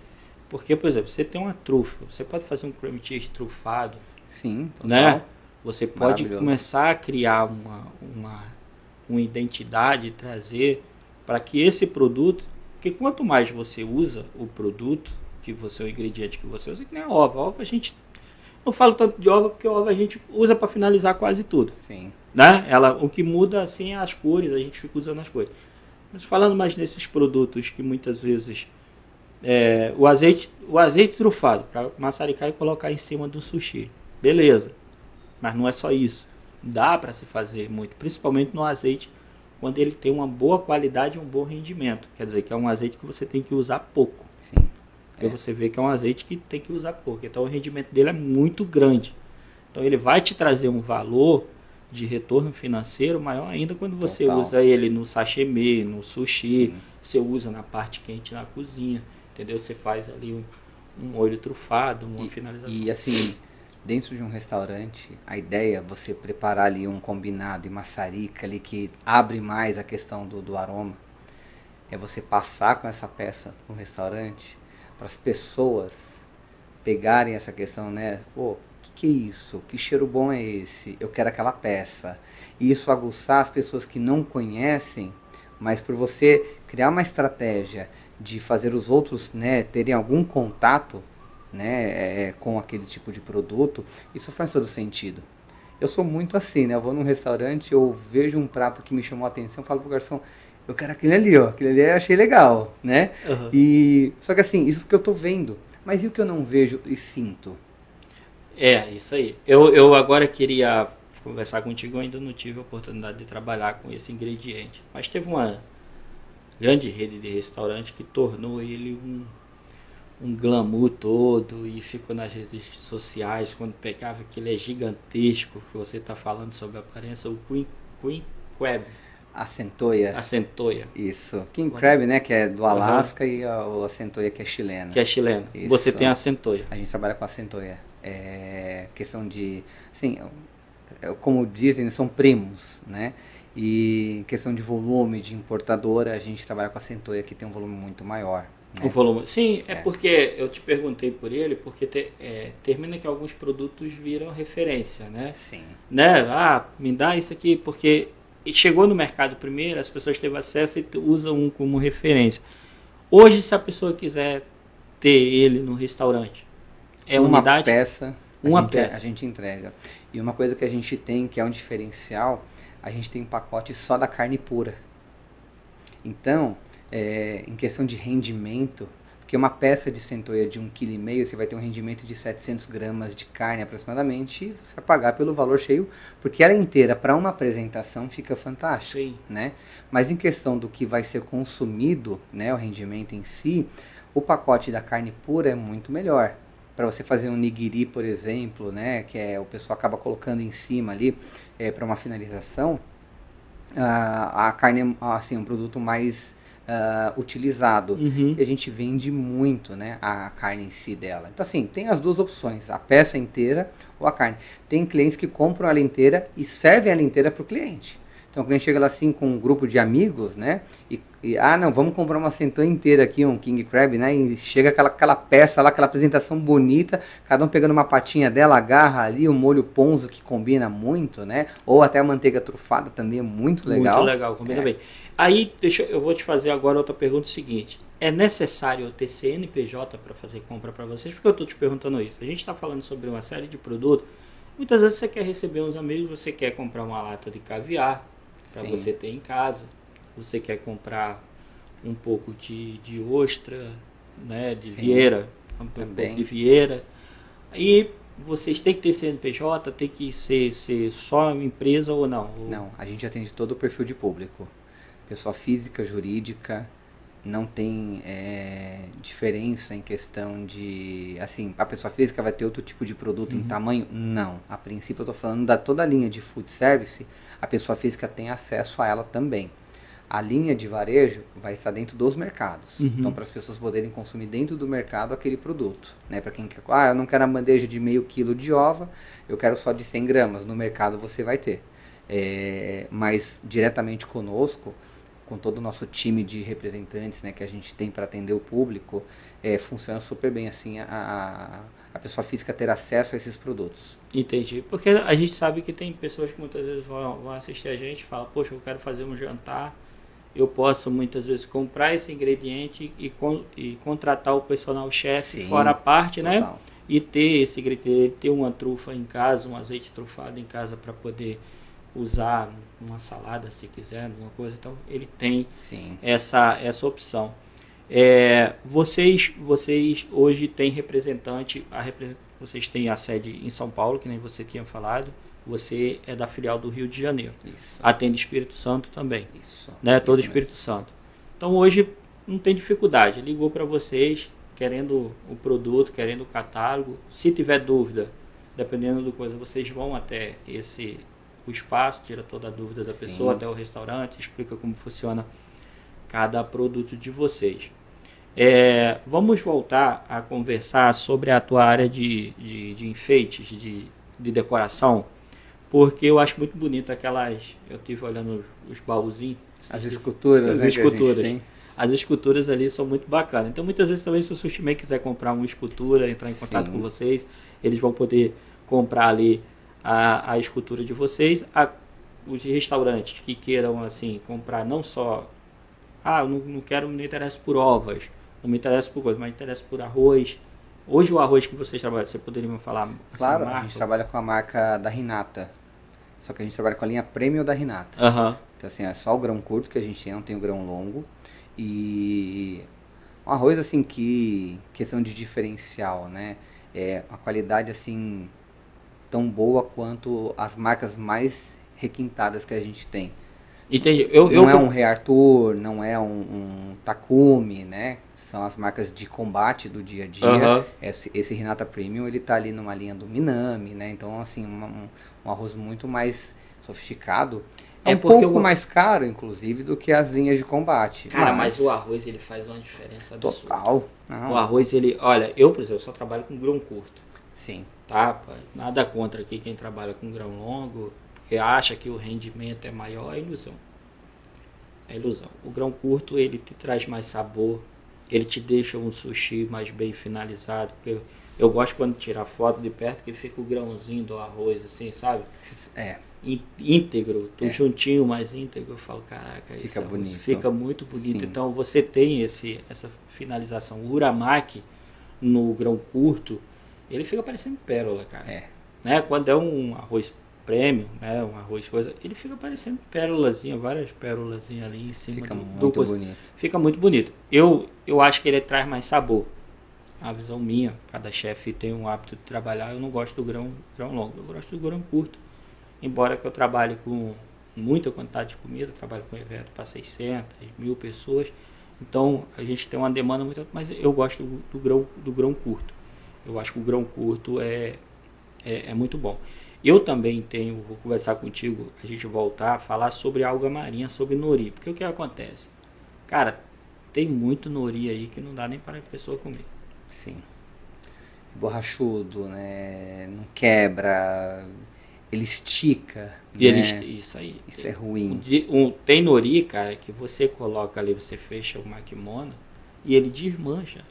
Porque, por exemplo, você tem uma trufa, você pode fazer um cream cheese trufado. Sim, total. Né? Você pode começar a criar uma identidade, trazer para que esse produto, porque quanto mais você usa o produto, o ingrediente que você usa, que nem a ova. A ova a gente, não falo tanto de ova, porque a ova a gente usa para finalizar quase tudo. Sim. Né? O que muda assim é as cores, a gente fica usando as cores. Mas falando mais nesses produtos que muitas vezes o azeite trufado para maçaricar e colocar em cima do sushi. Beleza, mas não é só isso. Dá para se fazer muito, principalmente no azeite quando ele tem uma boa qualidade e um bom rendimento. Quer dizer que é um azeite que você tem que usar pouco. Sim. Porque você vê que é um azeite que tem que usar pouco. Então o rendimento dele é muito grande. Então ele vai te trazer um valor de retorno financeiro maior ainda quando você usa ele no sashimi, no sushi. Sim. Você usa na parte quente na cozinha. Entendeu? Você faz ali um molho trufado, uma finalização. E assim, dentro de um restaurante, a ideia é você preparar ali um combinado e maçarica ali que abre mais a questão do aroma. É você passar com essa peça no restaurante para as pessoas pegarem essa questão, né? Pô, que é isso? Que cheiro bom é esse? Eu quero aquela peça. E isso aguçar as pessoas que não conhecem, mas por você criar uma estratégia de fazer os outros, né, terem algum contato, né, com aquele tipo de produto, isso faz todo sentido. Eu sou muito assim, né? Eu vou num restaurante, eu vejo um prato que me chamou a atenção, eu falo pro garçom, eu quero aquele ali, ó, aquele ali eu achei legal, né? Uhum. E só que assim, isso porque eu tô vendo, mas e o que eu não vejo e sinto? Isso aí. Eu agora queria conversar contigo, eu ainda não tive a oportunidade de trabalhar com esse ingrediente, mas teve uma grande rede de restaurante que tornou ele um glamour todo e ficou nas redes sociais. Quando pegava aquele gigantesco que você está falando sobre a aparência, o Queen Crab. A centoia. Isso. King Crab, né, que é do Alasca, e a centoia que é chilena. Isso. Você tem a centoia. A gente trabalha com a centoia. Questão de, assim, como dizem, são primos, né? E em questão de volume, de importadora, a gente trabalha com a centoia que tem um volume muito maior. Né? O volume, sim, porque eu te perguntei por ele, porque termina que alguns produtos viram referência, né? Sim. Né? Me dá isso aqui, porque chegou no mercado primeiro, as pessoas teve acesso e usam um como referência. Hoje, se a pessoa quiser ter ele no restaurante, uma unidade? Peça, peça. A gente entrega. E uma coisa que a gente tem, que é um diferencial, a gente tem um pacote só da carne pura. Então, em questão de rendimento, porque uma peça de centoia de 1,5 kg, você vai ter um rendimento de 700 gramas de carne aproximadamente, e você vai pagar pelo valor cheio, porque ela inteira, para uma apresentação, fica fantástica. Sim. Né? Mas em questão do que vai ser consumido, né, o rendimento em si, o pacote da carne pura é muito melhor. Para você fazer um nigiri, por exemplo, né, que o pessoal acaba colocando em cima ali, para uma finalização, a carne é assim, um produto mais utilizado. Uhum. E a gente vende muito, né, a carne em si dela. Então assim, tem as duas opções, a peça inteira ou a carne. Tem clientes que compram ela inteira e servem ela inteira para o cliente. Então o cliente chega lá assim com um grupo de amigos, né? Não, vamos comprar uma centoia inteira aqui, um King Crab, né? E chega aquela peça lá, aquela apresentação bonita, cada um pegando uma patinha dela, agarra ali o molho ponzu que combina muito, né? Ou até a manteiga trufada também é muito legal. Muito legal, combina bem. Aí, eu vou te fazer agora outra pergunta seguinte. É necessário eu ter CNPJ para fazer compra para vocês? Porque eu estou te perguntando isso. A gente está falando sobre uma série de produtos. Muitas vezes você quer receber uns amigos, você quer comprar uma lata de caviar para você ter em casa. Você quer comprar um pouco de ostra, né, de vieira, um pouco de vieira. E vocês têm que ter CNPJ, tem que ser só uma empresa ou não? Não, a gente atende todo o perfil de público. Pessoa física, jurídica, não tem diferença em questão de... Assim, a pessoa física vai ter outro tipo de produto em tamanho? Não. A princípio eu estou falando da toda a linha de food service, a pessoa física tem acesso a ela também. A linha de varejo vai estar dentro dos mercados. Então, para as pessoas poderem consumir dentro do mercado aquele produto. Né? Para quem quer, eu não quero a bandeja de meio quilo de ova, eu quero só de 100 gramas. No mercado você vai ter. Mas diretamente conosco, com todo o nosso time de representantes, né, que a gente tem para atender o público, funciona super bem assim a pessoa física ter acesso a esses produtos. Entendi. Porque a gente sabe que tem pessoas que muitas vezes vão assistir a gente e falam, poxa, eu quero fazer um jantar, eu posso muitas vezes comprar esse ingrediente e contratar o personal chef fora a parte, total, né? E ter esse ingrediente, ter uma trufa em casa, um azeite trufado em casa para poder usar uma salada, se quiser, alguma coisa. Então, ele tem essa opção. Vocês hoje têm representante, vocês têm a sede em São Paulo, que nem você tinha falado. Você é da filial do Rio de Janeiro. Isso. Atende Espírito Santo também. Isso. Né? Todo Isso Espírito mesmo. Santo. Então hoje não tem dificuldade. Ligou para vocês, querendo o produto, querendo o catálogo. Se tiver dúvida, dependendo do coisa, vocês vão até o espaço, tira toda a dúvida da Sim. pessoa, até o restaurante, explica como funciona cada produto de vocês. Vamos voltar a conversar sobre a tua área de enfeites, de decoração, porque eu acho muito bonito aquelas... Eu estive olhando os baúzinhos. As esculturas, As esculturas. Que a gente tem. As esculturas ali são muito bacanas. Então, muitas vezes também, se o Sushi Man quiser comprar uma escultura, entrar em contato Sim. com vocês, eles vão poder comprar ali a escultura de vocês. Os restaurantes que queiram, assim, comprar não só... eu não me interesso por ovas, não me interesso por coisa, mas me interesso por arroz. Hoje o arroz que vocês trabalham, você poderia me falar? Claro, marca? a gente trabalha com a marca da Rinata. Só que a gente trabalha com a linha Premium da Rinata. Aham. Então, assim, é só o grão curto que a gente tem, não tem o grão longo. E um arroz, assim, que questão de diferencial, né? É uma qualidade, assim, tão boa quanto as marcas mais requintadas que a gente tem. Entendi. Não é um Rei Arthur, não é um Takumi, né? São as marcas de combate do dia a dia. Aham. Esse Rinata Premium, ele tá ali numa linha do Minami, né? Então, assim, um arroz muito mais sofisticado. É um pouco mais caro, inclusive, do que as linhas de combate. Cara, mas o arroz, ele faz uma diferença absurda. Total. Não. O arroz, ele... Olha, eu, por exemplo, só trabalho com grão curto. Sim. Tá, pai? Nada contra aqui quem trabalha com grão longo, porque acha que o rendimento é maior, é ilusão. É ilusão. O grão curto, ele te traz mais sabor, ele te deixa um sushi mais bem finalizado, porque eu gosto quando tirar foto de perto que fica o grãozinho do arroz, assim, sabe? Íntegro, juntinho, mais íntegro. Eu falo, caraca, fica bonito. Fica muito bonito. Sim. Então você tem essa finalização. O uramaki no grão curto, ele fica parecendo pérola, cara. Né? Quando é um arroz premium, né? Um arroz coisa, ele fica parecendo pérolazinha, várias pérolazinhas ali em cima. Fica muito bonito. Fica muito bonito. Eu acho que ele traz mais sabor. A visão minha, cada chefe tem um hábito de trabalhar. Eu não gosto do grão longo, eu gosto do grão curto. Embora que eu trabalhe com muita quantidade de comida, trabalho com evento para 600, 1.000 pessoas. Então a gente tem uma demanda muito alta, mas eu gosto do grão curto. Eu acho que o grão curto é muito bom. Eu também vou conversar contigo, a gente voltar a falar sobre alga marinha, sobre nori. Porque o que acontece? Cara, tem muito nori aí que não dá nem para a pessoa comer. Sim. Borrachudo, né? Não quebra, ele estica. E né? Isso aí. Isso é ruim. Tem nori, cara, que você coloca ali, você fecha o makimono e ele desmancha.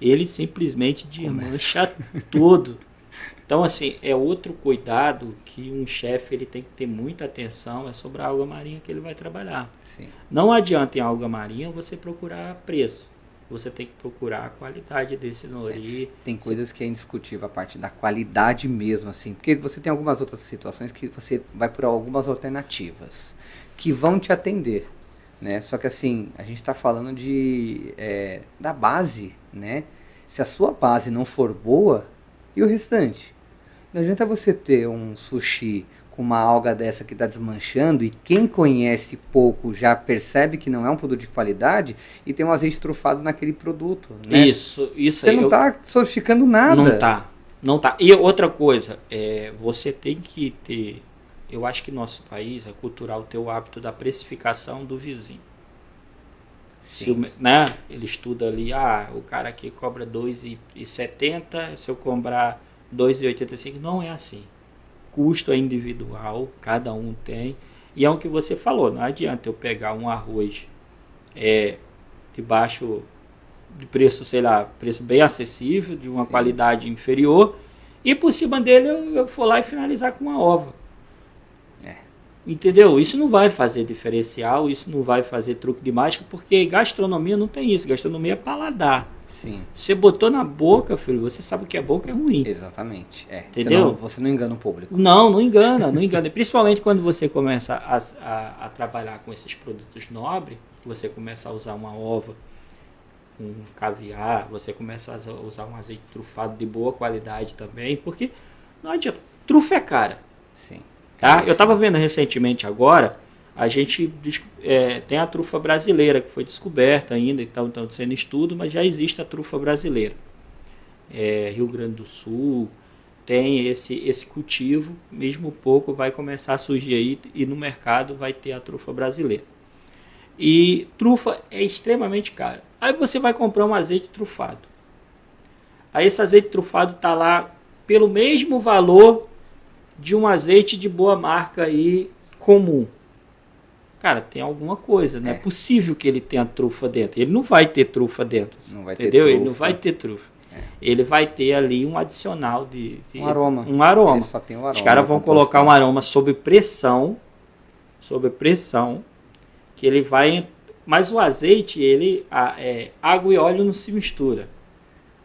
Ele simplesmente desmancha tudo. Então, assim, é outro cuidado que um chefe ele tem que ter muita atenção, é sobre a alga marinha que ele vai trabalhar. Sim. Não adianta em alga marinha você procurar preço. Você tem que procurar a qualidade desse nori. Tem coisas que é indiscutível, a parte da qualidade mesmo, assim. Porque você tem algumas outras situações que você vai por algumas alternativas que vão te atender, né? Só que, assim, a gente está falando da base, né? Se a sua base não for boa, e o restante? Não adianta você ter um sushi com uma alga dessa que está desmanchando e quem conhece pouco já percebe que não é um produto de qualidade e tem um azeite trufado naquele produto, né? Isso Você aí. Não está sofisticando nada. Não tá. E outra coisa, você tem que ter... Eu acho que nosso país é cultural ter o hábito da precificação do vizinho. Né? Ele estuda ali, o cara aqui cobra R$2,70, se eu cobrar R$2,85, não é assim. Custo é individual, cada um tem. E é o que você falou, não adianta eu pegar um arroz de baixo de preço, sei lá, preço bem acessível, de uma qualidade inferior, e por cima dele eu for lá e finalizar com uma ova. Entendeu? Isso não vai fazer diferencial, isso não vai fazer truque de mágica, porque gastronomia não tem isso. Gastronomia é paladar. Sim. Você botou na boca, filho, você sabe o que é bom, o que é ruim. Exatamente. Entendeu? Você não engana o público. Não engana. E principalmente quando você começa a trabalhar com esses produtos nobres, você começa a usar uma ova com caviar, você começa a usar um azeite trufado de boa qualidade também, porque não adianta, trufa é cara. Sim. Tá? Eu estava vendo recentemente agora, a gente tem a trufa brasileira, que foi descoberta ainda, então estão sendo estudo, mas já existe a trufa brasileira. Rio Grande do Sul tem esse cultivo, mesmo pouco vai começar a surgir aí, e no mercado vai ter a trufa brasileira. E trufa é extremamente cara. Aí você vai comprar um azeite trufado. Aí esse azeite trufado está lá pelo mesmo valor de um azeite de boa marca aí comum. Cara, tem alguma coisa, não é possível que ele tenha trufa dentro. Ele não vai ter trufa dentro, não vai entendeu? Ter trufa. Ele não vai ter trufa. Ele vai ter ali um adicional de um aroma. Um aroma. Ele só tem o aroma. Os caras vão colocar um aroma sob pressão, que ele vai... Mas o azeite, água e óleo não se mistura.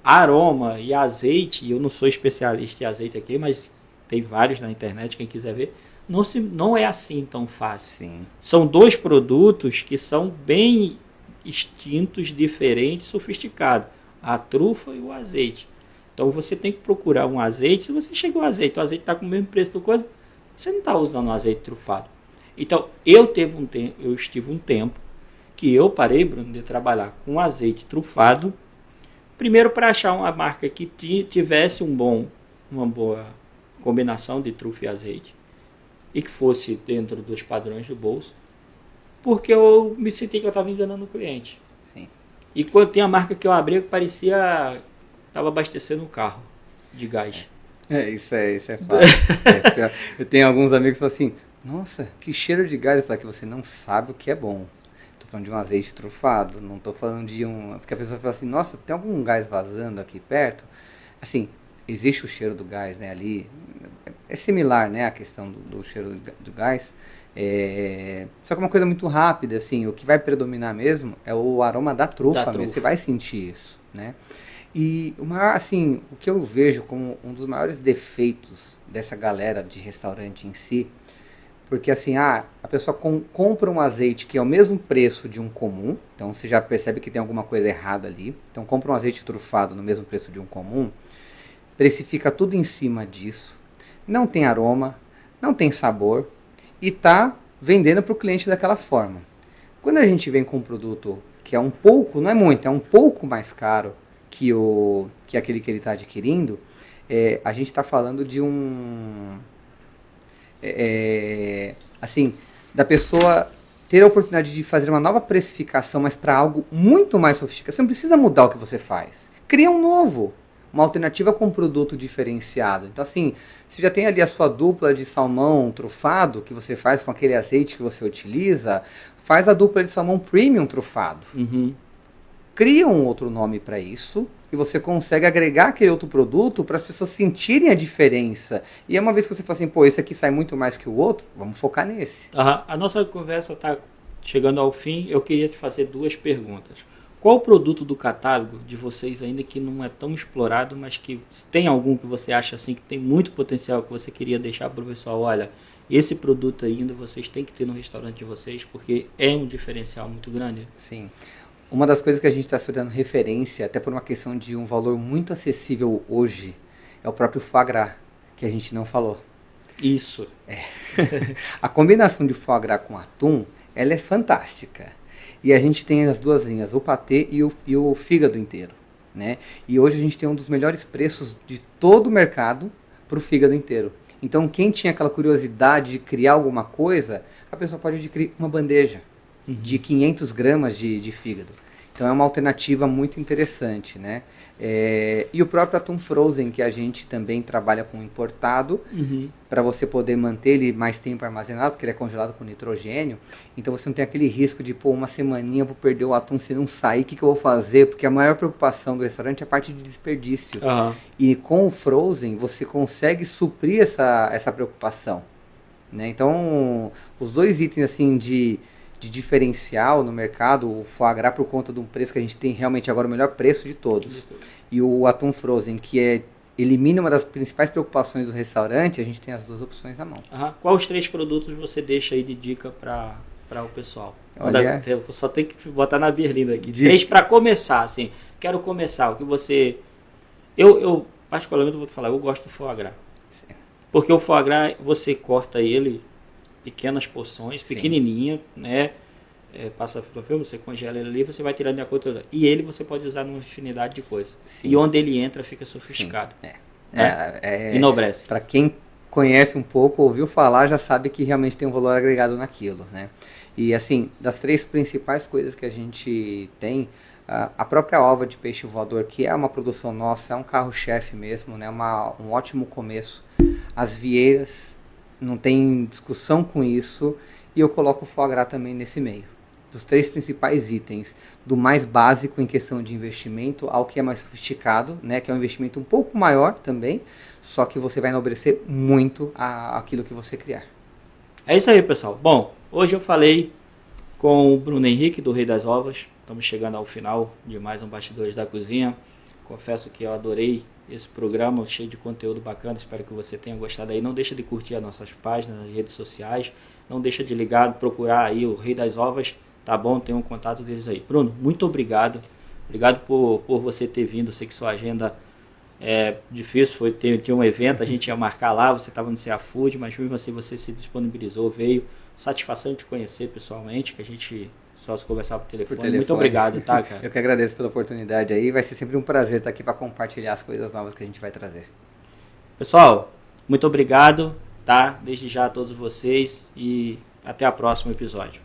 Aroma e azeite, eu não sou especialista em azeite aqui, mas tem vários na internet, quem quiser ver, não é assim tão fácil. Sim. São dois produtos que são bem distintos, diferentes, sofisticados. A trufa e o azeite. Então você tem que procurar um azeite. Se você chegou ao azeite, o azeite está com o mesmo preço do coisa, você não está usando um azeite trufado. Então eu estive um tempo que eu parei, Bruno, de trabalhar com azeite trufado. Primeiro para achar uma marca que tivesse uma boa combinação de trufa e azeite e que fosse dentro dos padrões do bolso, porque eu me senti que eu estava enganando o cliente. Sim. E quando tem a marca que eu abri, que parecia estava abastecendo um carro de gás. Isso é fácil. Eu tenho alguns amigos que falam assim, nossa, que cheiro de gás. Eu falo que você não sabe o que é bom. Estou falando de um azeite trufado, não estou falando de um... Porque a pessoa fala assim, nossa, tem algum gás vazando aqui perto? Assim, existe o cheiro do gás, né, ali. É similar, né, a questão do cheiro do gás. Só que uma coisa muito rápida, assim, o que vai predominar mesmo é o aroma da trufa mesmo. Você vai sentir isso, né? E o que eu vejo como um dos maiores defeitos dessa galera de restaurante em si, porque assim, a pessoa compra um azeite que é o mesmo preço de um comum, então você já percebe que tem alguma coisa errada ali. Então compra um azeite trufado no mesmo preço de um comum, precifica tudo em cima disso, não tem aroma, não tem sabor e tá vendendo para o cliente daquela forma. Quando a gente vem com um produto que é um pouco, não é muito, é um pouco mais caro que aquele que ele está adquirindo, a gente está falando de da pessoa ter a oportunidade de fazer uma nova precificação, mas para algo muito mais sofisticado. Você não precisa mudar o que você faz. Cria um novo. Uma alternativa com um produto diferenciado. Então, assim, você já tem ali a sua dupla de salmão trufado, que você faz com aquele azeite que você utiliza, faz a dupla de salmão premium trufado. Uhum. Cria um outro nome para isso, e você consegue agregar aquele outro produto para as pessoas sentirem a diferença. E uma vez que você fala assim, pô, esse aqui sai muito mais que o outro, vamos focar nesse. A nossa conversa está chegando ao fim, eu queria te fazer duas perguntas. Qual o produto do catálogo de vocês ainda que não é tão explorado, mas que tem algum que você acha assim que tem muito potencial, que você queria deixar para o pessoal, olha, esse produto ainda vocês têm que ter no restaurante de vocês, porque é um diferencial muito grande? Sim. Uma das coisas que a gente está estudando referência, até por uma questão de um valor muito acessível hoje, é o próprio foie gras, que a gente não falou. Isso. A combinação de foie gras com atum, ela é fantástica. E a gente tem as duas linhas, o patê e o fígado inteiro, né? E hoje a gente tem um dos melhores preços de todo o mercado para o fígado inteiro. Então, quem tinha aquela curiosidade de criar alguma coisa, a pessoa pode adquirir uma bandeja de 500 gramas de fígado. Então, é uma alternativa muito interessante, né? E o próprio atum frozen, que a gente também trabalha com importado, para você poder manter ele mais tempo armazenado, porque ele é congelado com nitrogênio. Então, você não tem aquele risco de, pô, uma semaninha vou perder o atum se não sair, o que eu vou fazer? Porque a maior preocupação do restaurante é a parte de desperdício. E com o frozen, você consegue suprir essa preocupação, né? Então, os dois itens, assim, de diferencial no mercado, o foie gras por conta de um preço que a gente tem realmente agora o melhor preço de todos, e o atum frozen, que elimina uma das principais preocupações do restaurante, a gente tem as duas opções na mão. Quais os 3 produtos você deixa aí de dica para para o pessoal. Olha. Eu só tenho que botar na berlinda aqui. 3 para começar, assim. Quero começar. O que você... Eu particularmente, vou te falar, eu gosto do foie gras. Sim. Porque o foie gras, você corta ele pequenas porções, pequenininha, né? Passa para o filme, você congela ele ali, você vai tirando de acordo. E ele você pode usar numa infinidade de coisas. Sim. E onde ele entra fica sofisticado. Enobrece. Para quem conhece um pouco, ouviu falar, já sabe que realmente tem um valor agregado naquilo, né? E assim, das 3 principais coisas que a gente tem, a própria ova de peixe voador, que é uma produção nossa, é um carro-chefe mesmo, né? Um ótimo começo. As vieiras, não tem discussão com isso, e eu coloco o foie gras também nesse meio. Dos 3 principais itens, do mais básico em questão de investimento ao que é mais sofisticado, né, que é um investimento um pouco maior também, só que você vai enobrecer muito aquilo que você criar. É isso aí, pessoal. Bom, hoje eu falei com o Bruno Henrique, do Rei das Ovas. Estamos chegando ao final de mais um Bastidores da Cozinha. Confesso que eu adorei esse programa, cheio de conteúdo bacana. Espero que você tenha gostado aí. Não deixa de curtir as nossas páginas nas redes sociais. Não deixa de ligar, procurar aí o Rei das Ovas. Tá bom? Tem um contato deles aí. Bruno, muito obrigado. Obrigado por você ter vindo. Sei que sua agenda é difícil. Tinha um evento, a gente ia marcar lá. Você estava no CA Food, mas mesmo assim você se disponibilizou, veio. Satisfação de te conhecer pessoalmente, que a gente só se conversar por telefone. Muito obrigado, tá, cara? Eu que agradeço pela oportunidade aí. Vai ser sempre um prazer estar aqui para compartilhar as coisas novas que a gente vai trazer. Pessoal, muito obrigado, tá? Desde já a todos vocês e até o próximo episódio.